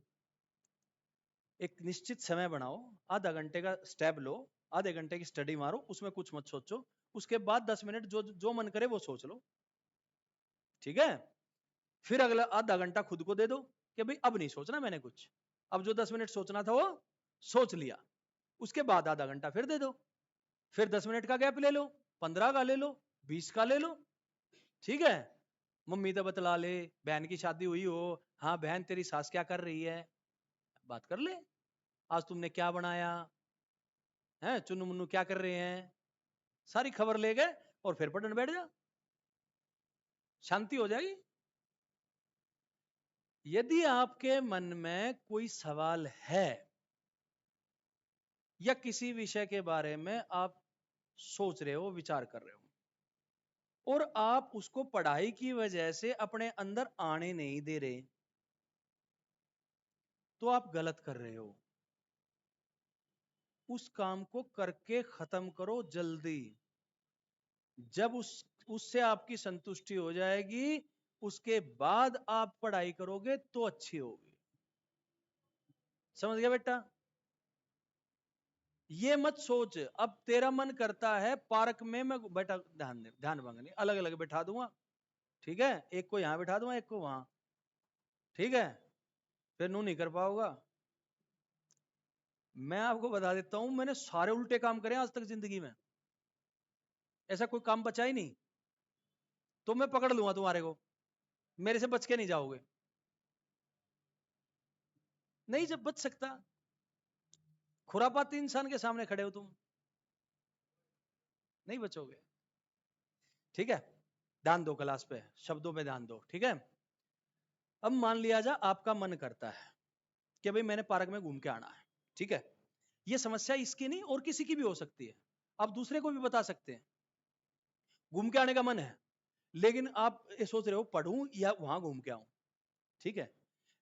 एक निश्चित समय बनाओ, आधा घंटे का स्टेप लो, आधे घंटे की स्टडी मारो, उसमें कुछ मत सोचो, उसके बाद 10 मिनट जो जो मन करे वो सोच लो, ठीक है? फिर अगला आधा घंटा खुद को दे दो कि भाई अब नहीं सोचना मैंने कुछ, अब जो 10 मिनट सोचना था वो सोच लिया। उसके बाद आधा घंटा फिर दे दो, फिर 10 मिनट का गैप ले लो, 15 का ले लो, 20 का ले लो, ठीक है? मम्मी तो बतला ले, बहन की शादी हुई हो, हाँ बहन तेरी सास क्या कर रही है, बात कर ले। आज तुमने क्या बनाया है, चुन्नू मुन्नू क्या कर रहे हैं, सारी खबर ले गए, और फिर पढ़ने बैठ जा, शांति हो जाएगी। यदि आपके मन में कोई सवाल है या किसी विषय के बारे में आप सोच रहे हो, विचार कर रहे हो, और आप उसको पढ़ाई की वजह से अपने अंदर आने नहीं दे रहे, तो आप गलत कर रहे हो। उस काम को करके खत्म करो जल्दी। जब उससे आपकी संतुष्टि हो जाएगी, उसके बाद आप पढ़ाई करोगे तो अच्छी होगी। समझ गया बेटा? ये मत सोच अब तेरा मन करता है पार्क में मैं बैठा, ध्यान भंग नहीं, अलग अलग बैठा दूंगा, ठीक है, एक को यहां बैठा दूंगा एक को वहां, ठीक है, फिर नू नहीं कर पाओगा। मैं आपको बता देता हूं मैंने सारे उल्टे काम करे आज तक जिंदगी में, ऐसा कोई काम बचा ही नहीं, तो मैं पकड़ लूंगा तुम्हारे को, मेरे से बच के नहीं जाओगे, नहीं जब बच सकता, खुरापाती इंसान के सामने खड़े हो तुम, नहीं बचोगे, ठीक है। ध्यान दो क्लास पे, शब्दों पे ध्यान दो, ठीक है। अब मान लिया जा आपका मन करता है कि भाई मैंने पार्क में घूम के आना है, ठीक है, ये समस्या इसकी नहीं और किसी की भी हो सकती है, आप दूसरे को भी बता सकते हैं, घूम के आने का मन है, लेकिन आप ये सोच रहे हो पढ़ूं या वहां घूम के आऊं, ठीक है,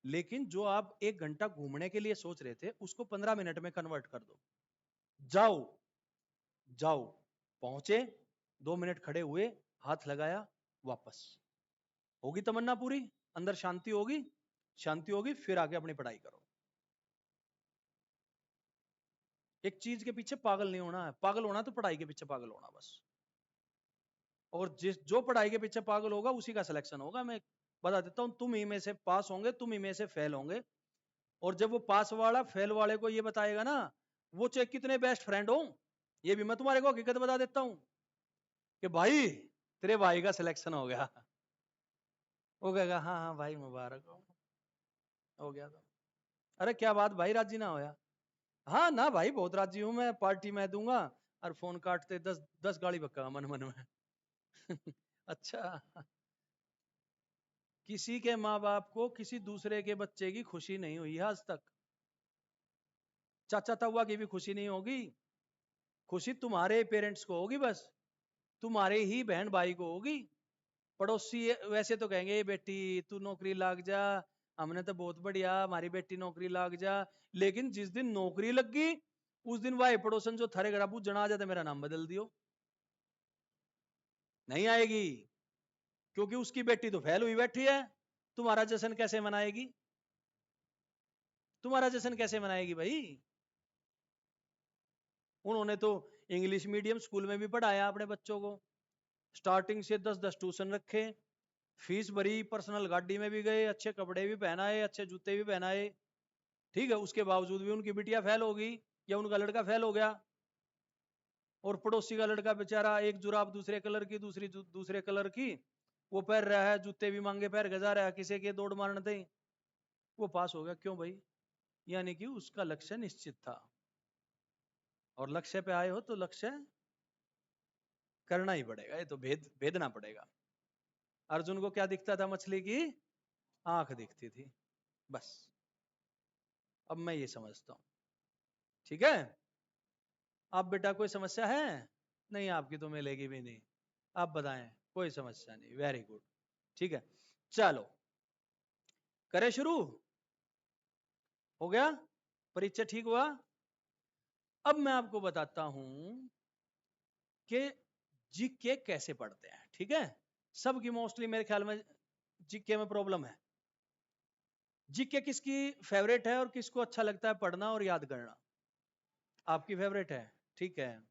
लेकिन जो आप 1 घंटा घूमने के लिए सोच रहे थे उसको 15 मिनट में कन्वर्ट कर दो, जाओ जाओ, पहुंचे, 2 मिनट खड़े हुए, हाथ लगाया, वापस, होगी तमन्ना पूरी, अंदर शांति होगी, शांति होगी, फिर आगे अपनी पढ़ाई करो। एक चीज के पीछे पागल नहीं होना है, पागल होना तो पढ़ाई के पीछे पागल होना बस, और जो पढ़ाई के पीछे पागल होगा उसी का सिलेक्शन होगा। मैं बता देता हूं, तुम ही में से पास होंगे, तुम ही में से फेल होंगे, और जब वो पास वाला फेल वाले को ये बताएगा ना, वो चाहे कितने बेस्ट फ्रेंड हो, ये भी मैं तुम्हारे को हकीकत बता देता हूं कि भाई तेरे भाई का सिलेक्शन हो गया, वो कहेगा हाँ हाँ भाई मुबारक हो गया, तो अरे क्या बात भाई राजी ना होया, हाँ ना भाई बहुत राजी हूं मैं, पार्टी मैं दूंगा, और फोन काटते 10 गाली बक्का मन मन में अच्छा, किसी के माँ बाप को किसी दूसरे के बच्चे की खुशी नहीं हुई है आज तक, चाचा ताऊआ की भी खुशी नहीं होगी, खुशी तुम्हारे पेरेंट्स को होगी, बस तुम्हारे ही बहन भाई को होगी, पड़ोसी वैसे तो कहेंगे ये बेटी तू नौकरी लाग जा, हमने तो बहुत बढ़िया हमारी बेटी नौकरी लाग जा, लेकिन जिस दिन नौकरी लग गई उस दिन भाई पड़ोसन जो थारे घर जना जाते मेरा नाम बदल दियो, नहीं आएगी, क्योंकि उसकी बेटी तो फेल हुई बैठी है, तुम्हारा जश्न कैसे मनाएगी, तुम्हारा जश्न कैसे मनाएगी भाई। उन्होंने तो इंग्लिश मीडियम स्कूल में भी पढ़ाया अपने बच्चों को, स्टार्टिंग से 10-10 ट्यूशन रखे, फीस भरी, पर्सनल गाड़ी में भी गए, अच्छे कपड़े भी पहनाए, अच्छे जूते भी पहनाए, ठीक है, उसके बावजूद भी उनकी बिटिया फेल हो गई या उनका लड़का फेल हो गया, और पड़ोसी का लड़का बेचारा एक जुराब दूसरे कलर की, दूसरी दूसरे कलर की वो पहन रहा है, जूते भी मांगे पैर गजा रहा है, किसी के दौड़ मारने दे, वो पास हो गया, क्यों भाई, यानी कि उसका लक्ष्य निश्चित था, और लक्ष्य पे आए हो तो लक्ष्य करना ही पड़ेगा, ये तो भेदना पड़ेगा। अर्जुन को क्या दिखता था, मछली की आंख दिखती थी, बस अब मैं ये समझता हूं, ठीक है। आप बेटा कोई समस्या है, नहीं आपकी तो मिलेगी भी नहीं, आप बताएं, कोई समस्या नहीं, वेरी गुड, ठीक है, चलो करें शुरू, हो गया, परीक्षा ठीक हुआ। अब मैं आपको बताता हूं कि जीके कैसे पढ़ते हैं, ठीक है, सबकी मोस्टली मेरे ख्याल में जीके में प्रॉब्लम है, जीके किसकी फेवरेट है और किसको अच्छा लगता है पढ़ना और याद करना, आपकी फेवरेट है, ठीक है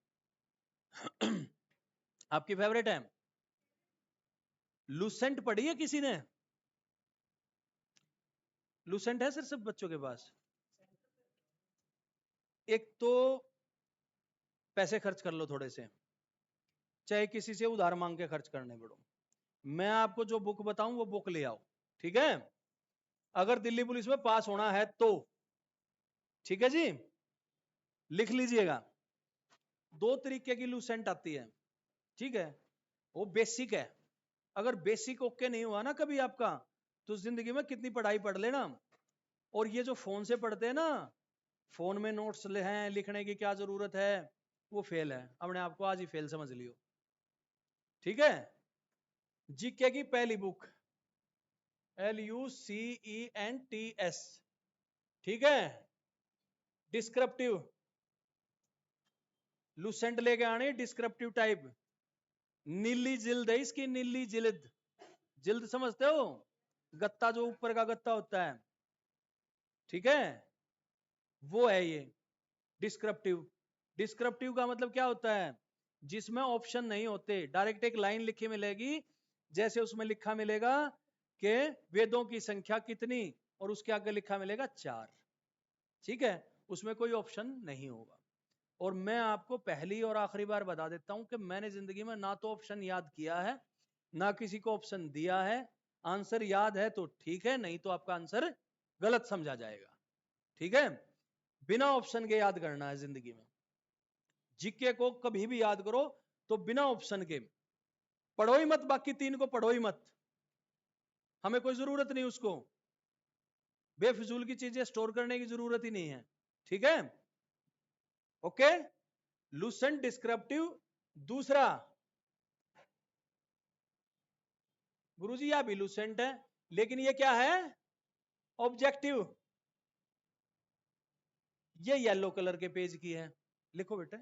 आपकी फेवरेट है, लूसेंट पढ़ी है किसी ने, लूसेंट है सर सब बच्चों के पास, एक तो पैसे खर्च कर लो थोड़े से, चाहे किसी से उधार मांग के खर्च करने पड़ो, मैं आपको जो बुक बताऊं वो बुक ले आओ, ठीक है, अगर दिल्ली पुलिस में पास होना है तो, ठीक है जी, लिख लीजिएगा, 2 तरीके की लूसेंट आती है, ठीक है, वो बेसिक है, अगर बेसिक ओके नहीं हुआ ना कभी आपका, तो जिंदगी में कितनी पढ़ाई पढ़ लेना, और ये जो फोन से पढ़ते हैं ना, फोन में नोट्स हैं, लिखने की क्या जरूरत है, वो फेल है, अपने आप को आज ही फेल समझ लियो, ठीक है। जीके की पहली बुक LUCENTS, ठीक है, डिस्क्रिप्टिव, लूसेंट लेके आनी डिस्क्रिप्टिव टाइप, नीली जिल्द है इसकी, नीली जिल्द, जिल्द समझते हो, गत्ता जो ऊपर का गत्ता होता है, ठीक है, वो है ये डिस्क्रिप्टिव, डिस्क्रिप्टिव का मतलब क्या होता है? जिसमें ऑप्शन नहीं होते, डायरेक्ट एक लाइन लिखी मिलेगी, जैसे उसमें लिखा मिलेगा कि वेदों की संख्या कितनी, और उसके आगे लिखा मिलेगा 4। ठीक है, उसमें कोई ऑप्शन नहीं होगा। और मैं आपको पहली और आखिरी बार बता देता हूं कि मैंने जिंदगी में ना तो ऑप्शन याद किया है, ना किसी को ऑप्शन दिया है। आंसर याद है तो ठीक है, नहीं तो आपका आंसर गलत समझा जाएगा। ठीक है, बिना ऑप्शन के याद करना है जिंदगी में। जीके को कभी भी याद करो तो बिना ऑप्शन के, पढ़ो ही मत, बाकी 3 को पढ़ो ही मत, हमें कोई जरूरत नहीं उसको, बेफिजूल की चीजें स्टोर करने की जरूरत ही नहीं है। ठीक है, ओके। Lucent descriptive. दूसरा, गुरुजी यह भी लूसेंट है, लेकिन ये क्या है? ऑब्जेक्टिव। ये येलो कलर के पेज की है, लिखो बेटे।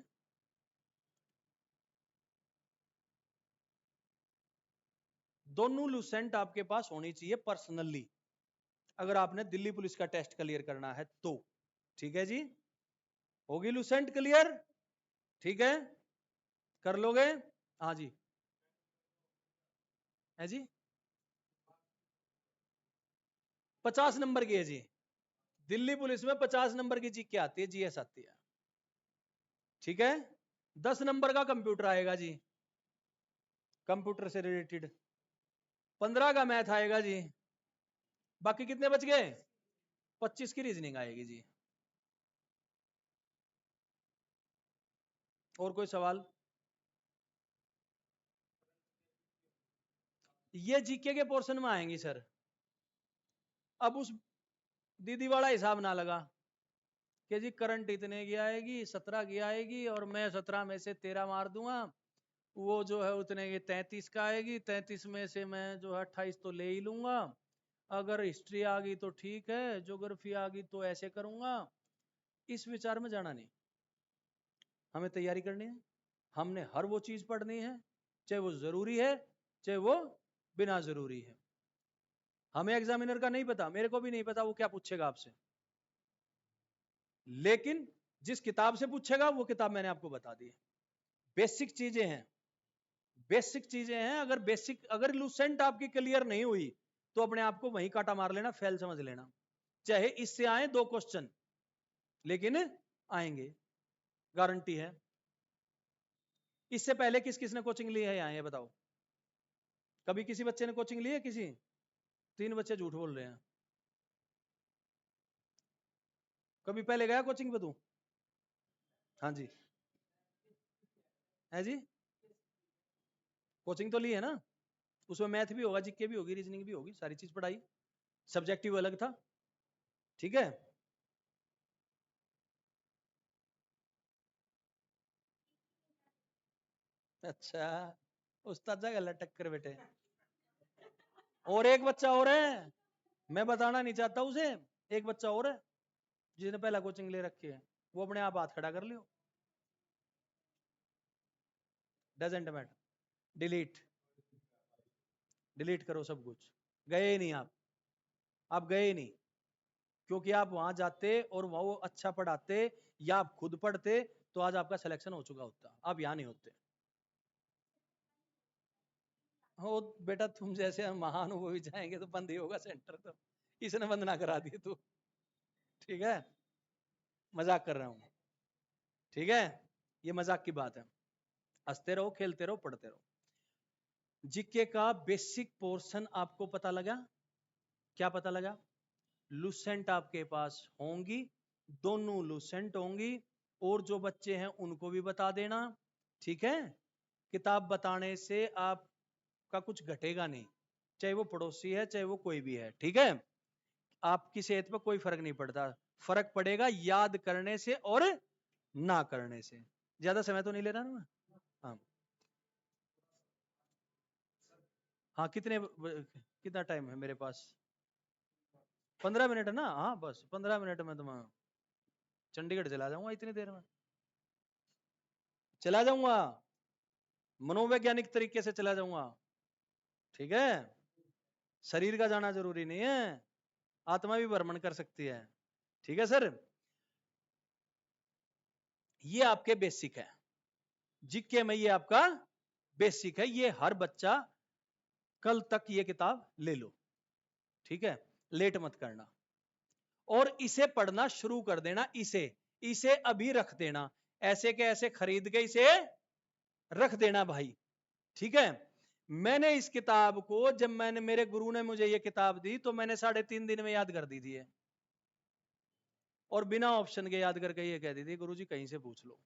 दोनों लूसेंट आपके पास होनी चाहिए पर्सनली, अगर आपने दिल्ली पुलिस का टेस्ट क्लियर करना है तो। ठीक है जी, होगी लूसेंट क्लियर? ठीक है, कर लोगे? हाँ जी, है जी। 50 नंबर की है जी, दिल्ली पुलिस में 50 नंबर की जीके आती है, जीएस आती है। ठीक है, 10 नंबर का कंप्यूटर आएगा जी, कंप्यूटर से रिलेटेड। 15 का मैथ आएगा जी। बाकी कितने बच गए? 25 की रीजनिंग आएगी जी। और कोई सवाल? ये जीके के पोर्शन में आएंगी सर। अब उस दीदी वाला हिसाब ना लगा कि जी करंट इतने की आएगी, 17 की आएगी, और मैं 17 में से 13 मार दूंगा, वो जो है उतने की 33 का आएगी, 33 में से मैं जो है 28 तो ले ही लूंगा, अगर हिस्ट्री आ गई तो ठीक है, ज्योग्राफी आ गई तो ऐसे करूंगा। इस विचार में जाना नहीं, हमें तैयारी करनी है, हमने हर वो चीज पढ़नी है, चाहे वो जरूरी है चाहे वो बिना जरूरी है। हमें एग्जामिनर का नहीं पता, मेरे को भी नहीं पता वो क्या पूछेगा आपसे, लेकिन जिस किताब से पूछेगा वो किताब मैंने आपको बता दी है। बेसिक चीजें हैं, बेसिक चीजें हैं। अगर लूसेंट आपकी क्लियर नहीं हुई तो अपने आप को वहीं काटा मार लेना, फेल समझ लेना, चाहे इससे आए 2 क्वेश्चन, लेकिन आएंगे, गारंटी है। इससे पहले किस किसने कोचिंग ली है यहाँ, ये बताओ? कभी किसी बच्चे ने कोचिंग ली है? किसी? 3 बच्चे झूठ बोल रहे हैं। कभी पहले गया कोचिंग पे तू? हाँ जी, है जी। कोचिंग तो ली है ना, उसमें मैथ भी होगा, जीके भी होगी, रीजनिंग भी होगी, सारी चीज पढ़ाई, सब्जेक्टिव अलग था। ठीक है, अच्छा, उस्ताद जा गला टक्कर बेटे। और एक बच्चा और है, मैं बताना नहीं चाहता उसे, एक बच्चा और है जिसने पहला कोचिंग ले रखी है, वो अपने आप हाथ खड़ा कर लियो। डजेंट मैटर, डिलीट, डिलीट करो सब कुछ। गए ही नहीं आप गए ही नहीं, क्योंकि आप वहां जाते और वहां वो अच्छा पढ़ाते, या आप खुद पढ़ते, तो आज आपका सिलेक्शन हो चुका होता, आप यहाँ नहीं होते। हो बेटा, तुम जैसे महान हो भी जाएंगे तो बंद ही होगा सेंटर, तो इसने बंद ना करा दिए तू। ठीक है, मजाक कर रहा हूं, ठीक है, ये मजाक की बात है। हंसते रहो, खेलते रहो, पढ़ते रहो। जीके का बेसिक पोर्शन आपको पता लगा? क्या पता लगा? लूसेंट आपके पास होंगी, दोनों लूसेंट होंगी, और जो बच्चे हैं उनको भी बता देना। ठीक है, किताब बताने से आपका कुछ घटेगा नहीं, चाहे वो पड़ोसी है चाहे वो कोई भी है। ठीक है, आपकी सेहत पर कोई फर्क नहीं पड़ता, फर्क पड़ेगा याद करने से और ना करने से। ज्यादा समय तो नहीं ले रहा ना मैं? हाँ हाँ, कितना टाइम है मेरे पास? 15 मिनट है ना? हाँ, बस 15 मिनट में तो मैं चंडीगढ़ चला जाऊंगा, इतनी देर में चला जाऊंगा, मनोवैज्ञानिक तरीके से चला जाऊंगा। ठीक है, शरीर का जाना जरूरी नहीं है, आत्मा भी भ्रमण कर सकती है। ठीक है सर, ये आपके बेसिक है, जीके में ये आपका बेसिक है। ये हर बच्चा कल तक ये किताब ले लो, ठीक है, लेट मत करना। और इसे पढ़ना शुरू कर देना, इसे अभी रख देना, ऐसे के ऐसे खरीद के इसे रख देना भाई, ठीक है। मैंने इस किताब को, जब मेरे गुरु ने मुझे ये किताब दी तो मैंने 3.5 दिन में याद कर दी थी, और बिना ऑप्शन के याद करके ये कह दी थी गुरुजी कहीं से पूछ लो।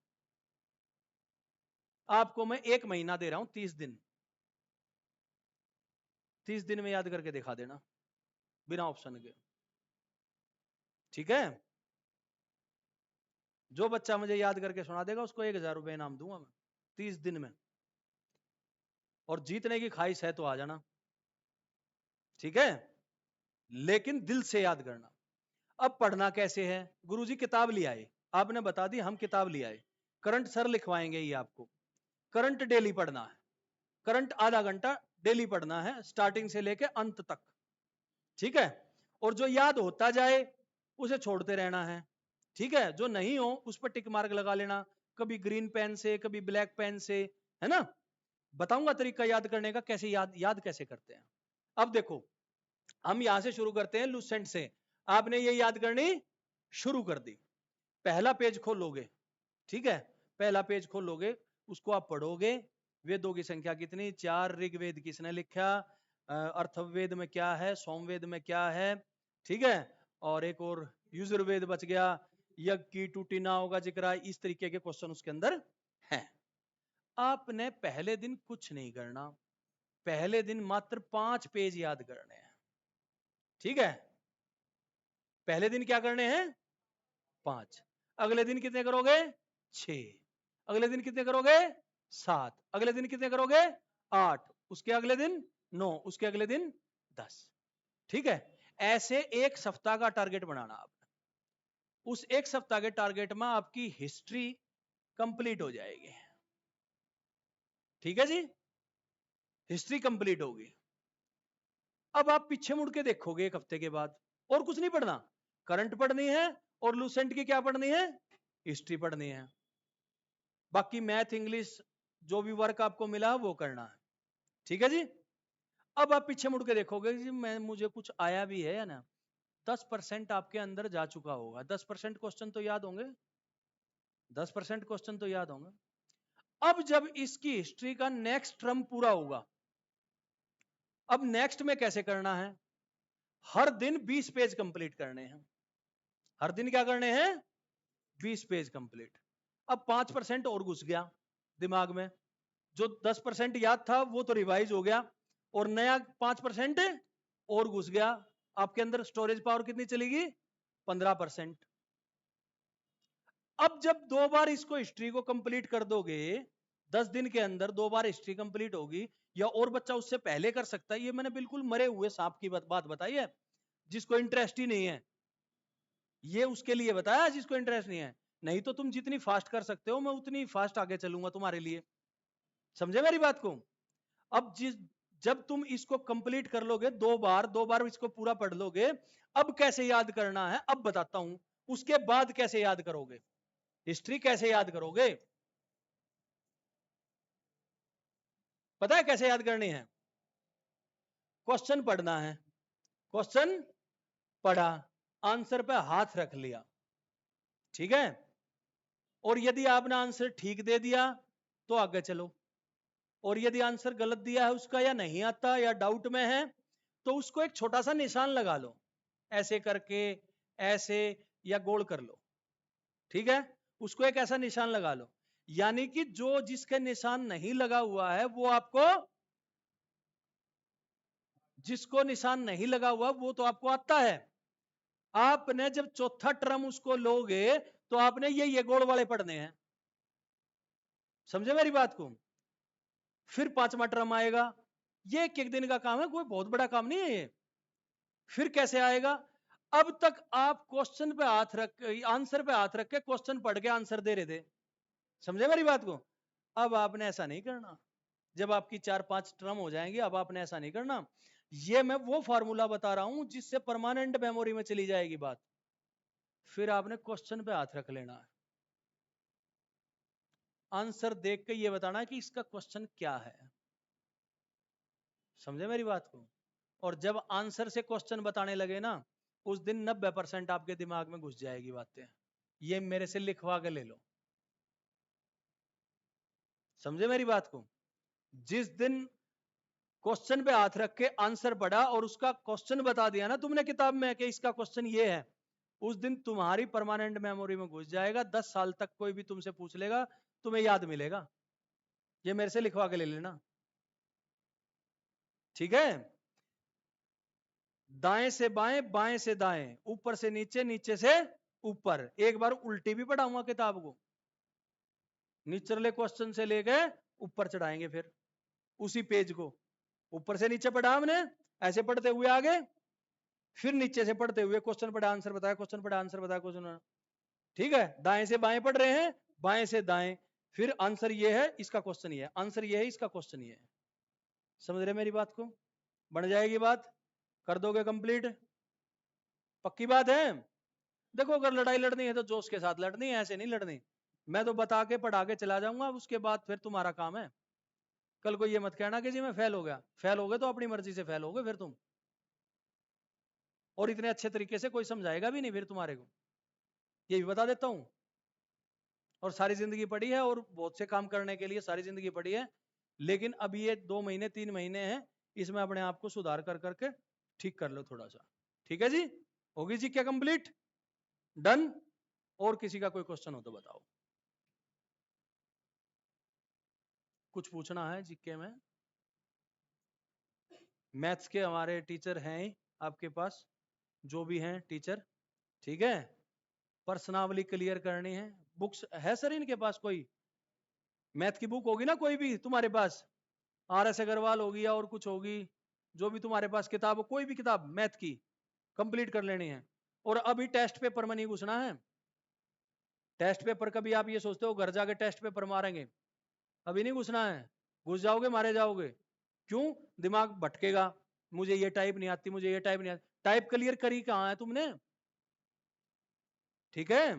आपको मैं 1 महीना दे रहा हूं, 30 दिन, 30 दिन में याद करके दिखा देना बिना ऑप्शन के, ठीक है। जो बच्चा मुझे याद करके सुना देगा उसको 1000 रुपए इनाम दूंगा मैं 30 दिन में। और जीतने की ख्वाहिश है तो आ जाना, ठीक है, लेकिन दिल से याद करना। अब पढ़ना कैसे है? गुरुजी किताब ले आए, आपने बता दी, हम किताब ले आए, करंट सर लिखवाएंगे ये आपको। करंट डेली पढ़ना है, करंट आधा घंटा डेली पढ़ना है, स्टार्टिंग से लेके अंत तक, ठीक है। और जो याद होता जाए उसे छोड़ते रहना है, ठीक है। जो नहीं हो उस पर टिक मार्क लगा लेना, कभी ग्रीन पेन से, कभी ब्लैक पेन से, है ना। बताऊंगा तरीका याद करने का, कैसे याद कैसे करते हैं। अब देखो, हम यहां से शुरू करते हैं लूसेंट से। आपने ये याद करनी शुरू कर दी, पहला पेज खोलोगे, ठीक है, पहला पेज खोलोगे, उसको आप पढ़ोगे। वेदों की संख्या कितनी? 4। ऋग्वेद किसने लिखा? अर्थवेद में क्या है, सोमवेद में क्या है, ठीक है। और एक और युजुर्वेद बच गया, यज्ञ की टूटी नाव का जिक्र, इस तरीके के क्वेश्चन उसके अंदर है। आपने पहले दिन कुछ नहीं करना, पहले दिन मात्र 5 पेज याद करने हैं, ठीक है। पहले दिन क्या करने हैं? 5। अगले दिन कितने करोगे? 6। अगले दिन कितने करोगे? 7। अगले दिन कितने करोगे? 8। उसके अगले दिन 9। उसके अगले दिन 10, ठीक है। ऐसे एक सप्ताह का टारगेट बनाना आपने। उस एक सप्ताह के टारगेट में आपकी हिस्ट्री कंप्लीट हो जाएगी, ठीक है जी, हिस्ट्री कंप्लीट होगी। अब आप पीछे मुड़ के देखोगे एक हफ्ते के बाद, और कुछ नहीं पढ़ना, करंट पढ़नी है और लूसेंट की क्या पढ़नी है? हिस्ट्री पढ़नी है। बाकी मैथ, इंग्लिश, जो भी वर्क आपको मिला वो करना है, ठीक है जी। अब आप पीछे मुड़ के देखोगे जी, मुझे कुछ आया भी है या ना। 10% आपके अंदर जा चुका होगा, 10% क्वेश्चन तो याद होंगे, 10% क्वेश्चन तो याद होंगे। अब जब इसकी हिस्ट्री का नेक्स्ट टर्म पूरा होगा, अब नेक्स्ट में कैसे करना है? हर दिन 20 पेज कंप्लीट करने हैं, हर दिन क्या करने हैं? 20 पेज कंप्लीट। अब 5% और घुस गया दिमाग में, जो 10% याद था वो तो रिवाइज हो गया, और नया 5% और घुस गया। आपके अंदर स्टोरेज पावर कितनी चलेगी? 15%। अब जब 2 बार इसको हिस्ट्री को कंप्लीट कर दोगे, 10 दिन के अंदर 2 बार हिस्ट्री कंप्लीट होगी, या और बच्चा उससे पहले कर सकता है। ये मैंने बिल्कुल मरे हुए सांप की बात बताई है, जिसको इंटरेस्ट ही नहीं है, ये उसके लिए बताया जिसको इंटरेस्ट नहीं है। नहीं तो तुम जितनी फास्ट कर सकते हो मैं उतनी फास्ट आगे चलूंगा तुम्हारे लिए, समझे मेरी बात को। अब जब तुम इसको कंप्लीट कर लोगे, 2 बार इसको पूरा पढ़ लोगे, अब कैसे याद करना है अब बताता हूं। उसके बाद कैसे याद करोगे, हिस्ट्री कैसे याद करोगे? पता है कैसे याद करनी है? क्वेश्चन पढ़ना है, क्वेश्चन पढ़ा, आंसर पे हाथ रख लिया, ठीक है। और यदि आपने आंसर ठीक दे दिया तो आगे चलो, और यदि आंसर गलत दिया है उसका, या नहीं आता, या डाउट में है, तो उसको एक छोटा सा निशान लगा लो, ऐसे करके, ऐसे, या गोल कर लो, ठीक है। उसको एक ऐसा निशान लगा लो, यानी कि जो जिसके निशान नहीं लगा हुआ है वो आपको, जिसको निशान नहीं लगा हुआ वो तो आपको आता है। आपने जब चौथा टर्म उसको लोगे तो आपने ये गोल वाले पढ़ने हैं, समझे मेरी बात को। फिर 5वां टर्म आएगा, ये एक दिन का काम है, कोई बहुत बड़ा काम नहीं है ये। फिर कैसे आएगा? अब तक आप क्वेश्चन पे हाथ रख, आंसर पे हाथ रख के क्वेश्चन पढ़ के आंसर दे रहे थे, समझे मेरी बात को। अब आपने ऐसा नहीं करना, जब आपकी 4-5 टर्म हो जाएंगी अब आपने ऐसा नहीं करना। ये मैं वो फार्मूला बता रहा हूं जिससे परमानेंट मेमोरी में चली जाएगी बात। फिर आपने क्वेश्चन पे हाथ रख लेना है, आंसर देख के ये बताना कि इसका क्वेश्चन क्या है। समझे मेरी बात को? और जब आंसर से क्वेश्चन बताने लगे ना, उस दिन 90% आपके दिमाग में घुस जाएगी बातें। ये मेरे से लिखवा के ले लो। समझे मेरी बात को? जिस दिन क्वेश्चन पे हाथ रख के आंसर पढ़ा और उसका क्वेश्चन बता दिया ना तुमने किताब में कि इसका क्वेश्चन ये है, उस दिन तुम्हारी परमानेंट मेमोरी में घुस जाएगा। 10 साल तक कोई भी तुमसे पूछ लेगा, तुम्हें याद मिलेगा। ये मेरे से लिखवा के ले लेना, ठीक है? दाएं से बाएं, बाएं से दाएं, ऊपर से नीचे, नीचे से ऊपर। एक बार उल्टी भी पढ़ाऊंगा किताब को, निचले क्वेश्चन से लेके ऊपर चढ़ाएंगे फिर उसी पेज को। ऊपर से नीचे पढ़ा हमने, ऐसे पढ़ते हुए आगे, फिर नीचे से पढ़ते हुए क्वेश्चन पढ़ा, आंसर बताया, क्वेश्चन पढ़ा, आंसर बताया, क्वेश्चन। ठीक है? दाएं से बाएं पढ़ रहे हैं, बाएं से दाएं, फिर आंसर ये है, इसका क्वेश्चन ये है, आंसर ये है, इसका क्वेश्चन ये है। समझ रहे मेरी बात को? बन जाएगी बात? कर दोगे कंप्लीट? पक्की बात है? देखो, अगर लड़ाई लड़नी है तो जोश के साथ लड़नी है, ऐसे नहीं लड़नी। मैं तो बता के पढ़ा के चला जाऊंगा, उसके बाद फिर तुम्हारा काम है। कल को ये मत कहना कि जी मैं फेल हो गया। फेल हो गए तो अपनी मर्जी से फेल हो गए फिर तुम, और इतने अच्छे तरीके से कोई समझाएगा भी नहीं फिर तुम्हारे को, ये भी बता देता हूं। और सारी जिंदगी पड़ी है, और बहुत से काम करने के लिए सारी जिंदगी पड़ी है, लेकिन अभी ये 2 महीने 3 महीने हैं, इसमें अपने आप को सुधार कर करके ठीक कर लो थोड़ा सा। ठीक है जी? होगी जी क्या कंप्लीट? डन? और किसी का कोई क्वेश्चन हो तो बताओ। कुछ पूछना है जीके में? मैथ्स के हमारे टीचर हैं आपके पास, जो भी हैं टीचर, ठीक है? प्रश्नावली क्लियर करनी है। बुक्स है सर इनके पास? कोई मैथ की बुक होगी ना कोई भी तुम्हारे पास? RS अग्रवाल होगी या और कुछ होगी, जो भी तुम्हारे पास किताब हो, कोई भी किताब मैथ की कंप्लीट कर लेनी है। और अभी टेस्ट पेपर में नहीं घुसना है। टेस्ट पेपर कभी आप ये सोचते हो घर जाके टेस्ट पेपर मारेंगे? अभी नहीं घुसना है। घुस जाओगे मारे जाओगे। क्यों? दिमाग भटकेगा, मुझे ये टाइप नहीं आती, मुझे ये टाइप नहीं आती। टाइप क्लियर करी कहां है तुमने? ठीक है?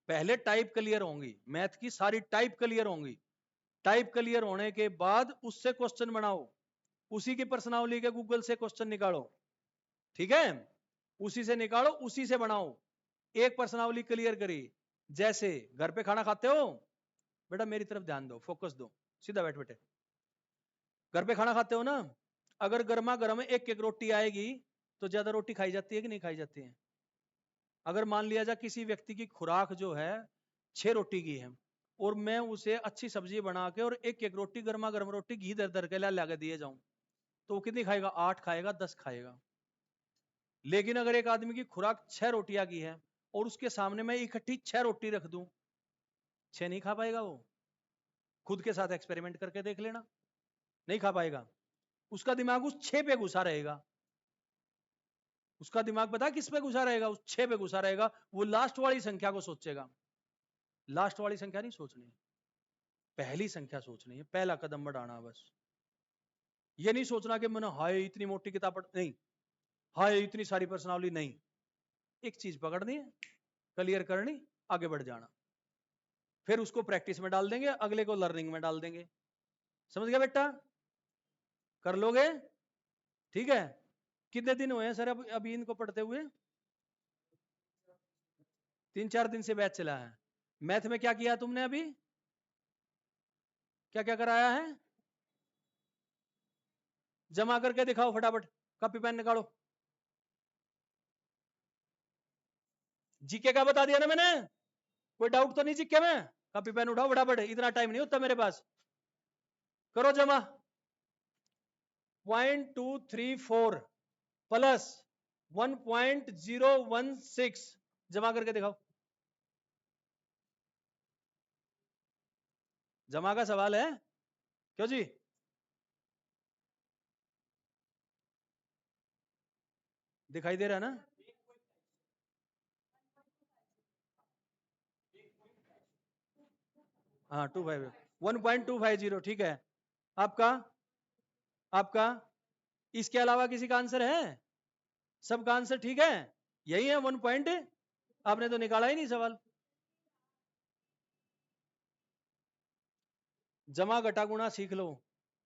पहले टाइप क्लियर होंगी, मैथ की सारी टाइप क्लियर होंगी। टाइप क्लियर होने के बाद उससे क्वेश्चन बनाओ, उसी की प्रश्नावली के गूगल से क्वेश्चन निकालो। ठीक है? उसी से निकालो, उसी से बनाओ। एक प्रश्नावली क्लियर करी, जैसे घर पे खाना खाते हो बेटा, मेरी तरफ ध्यान दो, फोकस दो, सीधा बैठ बेटे। घर पे खाना खाते हो ना, अगर गर्मा गर्म एक एक रोटी आएगी तो ज्यादा रोटी खाई जाती है कि नहीं खाई जाती है? अगर मान लिया जाए किसी व्यक्ति की खुराक जो है 6 रोटी की है, और मैं उसे अच्छी सब्जी बना के और एक एक रोटी गर्मा गर्म रोटी घी दर दर के ला के दिए जाऊं, तो वो कितनी खाएगा? 8 खाएगा, 10 खाएगा। लेकिन अगर एक आदमी की खुराक 6 रोटियां की है और उसके सामने मैं इकट्ठी 6 रोटी रख दूं, 6 नहीं खा पाएगा वो। खुद के साथ एक्सपेरिमेंट करके देख लेना, नहीं खा पाएगा। उसका दिमाग उस 6 पे घुसा रहेगा। उसका दिमाग पता है किस पे घुसा रहेगा? उस 6 पे घुसा रहेगा। वो लास्ट वाली संख्या को सोचेगा। लास्ट वाली संख्या नहीं सोचनी, पहली संख्या सोचनी है, पहला कदम बढ़ाना बस। ये नहीं सोचना कि मैंने हाय इतनी मोटी किताब पढ़, नहीं, हाय इतनी सारी पर्सनावली, नहीं। एक चीज पकड़नी है, क्लियर करनी, आगे बढ़ जाना। फिर उसको प्रैक्टिस में डाल देंगे, अगले को लर्निंग में डाल देंगे। समझ गया बेटा? कर लोगे? ठीक है? कितने दिन हुए हैं सर अभी इनको पढ़ते हुए? 3-4 दिन से बैच चला है। मैथ में क्या किया तुमने अभी? क्या क्या कराया है? जमा करके दिखाओ फटाफट, कॉपी पेन निकालो। जीके का बता दिया ना मैंने, कोई डाउट तो नहीं जीके में? कॉपी पेन उठाओ फटाफट, इतना टाइम नहीं होता मेरे पास। करो जमा। 0.234 प्लस 1.016 जमा करके दिखाओ। जमा का सवाल है क्यों जी? दिखाई दे रहा है ना? हाँ 1.250, ठीक है। आपका आपका इसके अलावा किसी का आंसर है? सबका आंसर ठीक है, यही है 1 पॉइंट। आपने तो निकाला ही नहीं सवाल। जमा घटा गुणा सीख लो,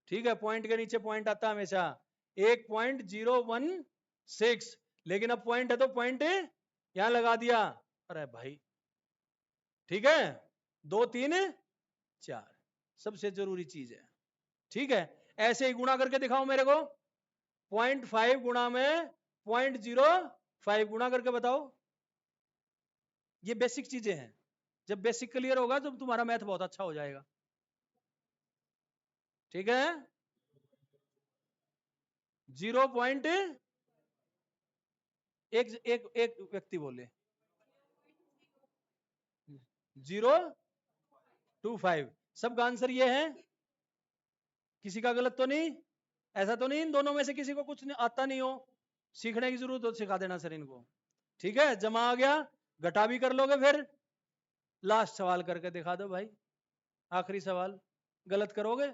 ठीक है। पॉइंट के नीचे पॉइंट आता है हमेशा, 1.016, लेकिन अब पॉइंट है तो पॉइंट यहां लगा दिया, अरे भाई, ठीक है। 2 3 4 सबसे जरूरी चीज है, ठीक है। ऐसे ही गुणा करके दिखाओ मेरे को, 0.5 गुणा में 0.05 गुणा करके बताओ। ये बेसिक चीजें हैं, जब बेसिक क्लियर होगा तो तुम्हारा मैथ बहुत अच्छा हो जाएगा, ठीक है। 0. एक एक एक व्यक्ति बोले 0.25, सबका आंसर ये है, किसी का गलत तो नहीं, ऐसा तो नहीं इन दोनों में से किसी को कुछ आता नहीं हो, सीखने की जरूरत हो तो सिखा देना सर इनको, ठीक है। जमा आ गया, घटा भी कर लोगे, फिर लास्ट सवाल करके दिखा दो भाई, आखिरी सवाल। गलत करोगे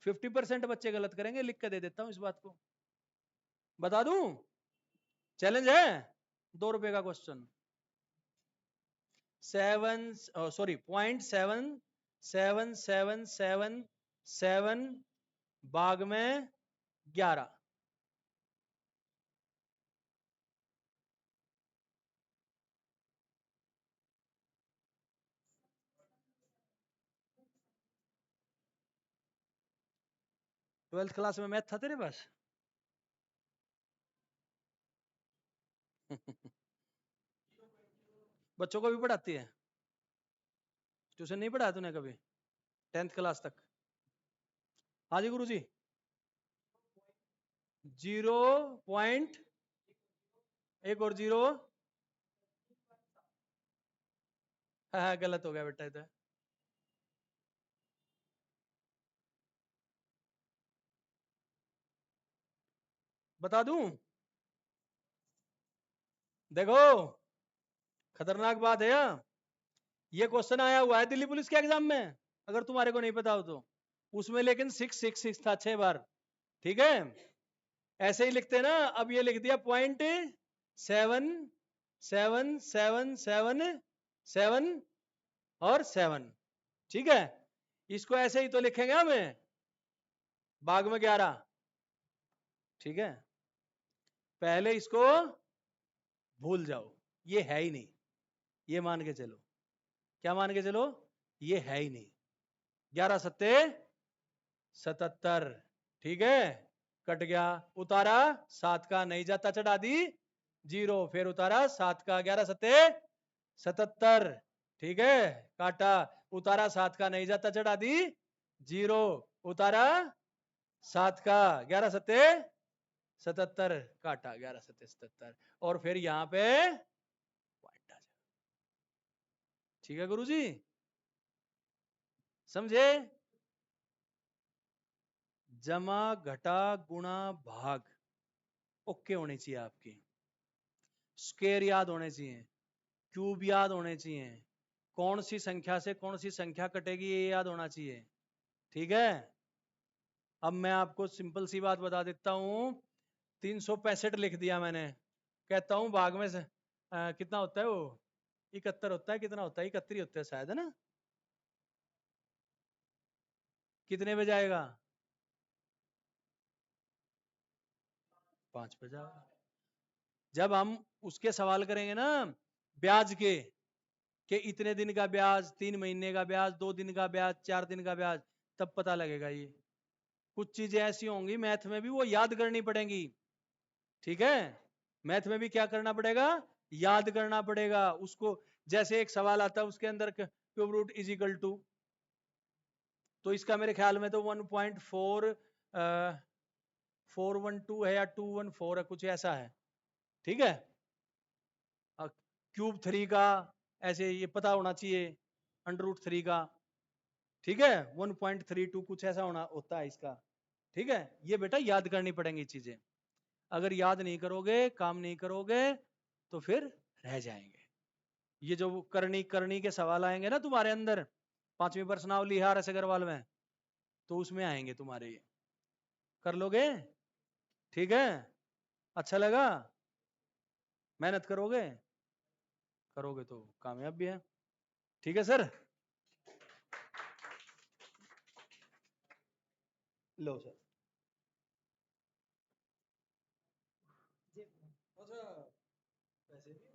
50% बच्चे गलत करेंगे, लिख के दे देता हूं इस बात को, बता दूं, चैलेंज है। 2 रुपए का क्वेश्चन, 0.7777 भाग में 11, ट्वेल्थ क्लास में मैथ था तेरे पास? बच्चों को भी पढ़ाती है, ट्यूशन नहीं पढ़ाया तूने कभी 10th क्लास तक? हाँ जी गुरु जी। 0 पॉइंट, एक और 0, हाँ गलत हो गया बेटा इधर, बता दूं, देखो खतरनाक बात है यार, ये क्वेश्चन आया हुआ है दिल्ली पुलिस के एग्जाम में, अगर तुम्हारे को नहीं पता हो तो, उसमें लेकिन 666 था 6 बार, ठीक है। ऐसे ही लिखते ना, अब ये लिख दिया 0.7777 और 7, ठीक है। इसको ऐसे ही तो लिखेंगे हमें, भाग में 11, ठीक है। पहले इसको भूल जाओ, ये है ही नहीं, ये मान के चलो, क्या मान के चलो, ये है ही नहीं। 11 सत्ते 77, ठीक है। कट गया, उतारा 7 का नहीं जाता, चढ़ा दी 0, फिर उतारा 7 का, 11 सत्ते 77, ठीक है। काटा, उतारा 7 का नहीं जाता, चढ़ा दी 0, उतारा 7 का, 11 सत्ते 77, काटा 11 सत्ते 77, और फिर यहां पे पॉइंट आ जाए, ठीक है गुरुजी, समझे। जमा घटा गुणा भाग ओके होने चाहिए आपकी, स्क्वायर याद होने चाहिए, क्यूब याद होने चाहिए, कौन सी संख्या से कौन सी संख्या कटेगी ये याद होना चाहिए, ठीक है। अब मैं आपको सिंपल सी बात बता देता हूं, 365 लिख दिया मैंने, कहता हूं भाग में से कितना होता है वो, 71 होता है, कितना होता है, 71 होता है शायद, है ना, कितने पे जाएगा, 5 पे जाएगा। जब हम उसके सवाल करेंगे ना ब्याज के इतने दिन का ब्याज, 3 महीने का ब्याज, 2 दिन का ब्याज, 4 दिन का ब्याज, तब पता लगेगा। ये कुछ चीजें ऐसी होंगी मैथ में भी वो याद करनी पड़ेंगी, ठीक है। मैथ में भी क्या करना पड़ेगा, याद करना पड़ेगा उसको। जैसे एक सवाल आता है उसके अंदर cube root is equal to, तो इसका मेरे ख्याल में तो 1.412 है या 214 है, कुछ ऐसा है, ठीक है। क्यूब 3 का ऐसे ये पता होना चाहिए, अंडर रूट 3 का, ठीक है, 1.32 कुछ ऐसा होना होता है इसका, ठीक है। ये बेटा याद करनी पड़ेंगी चीजें, अगर याद नहीं करोगे, काम नहीं करोगे, तो फिर रह जाएंगे। ये जो करनी करनी के सवाल आएंगे ना तुम्हारे अंदर 5वीं प्रश्नावली है RS अग्रवाल में, तो उसमें आएंगे तुम्हारे, ये कर लोगे, ठीक है। अच्छा लगा, मेहनत करोगे, करोगे तो कामयाब भी है, ठीक है सर। लो सर। अच्छा पैसे भी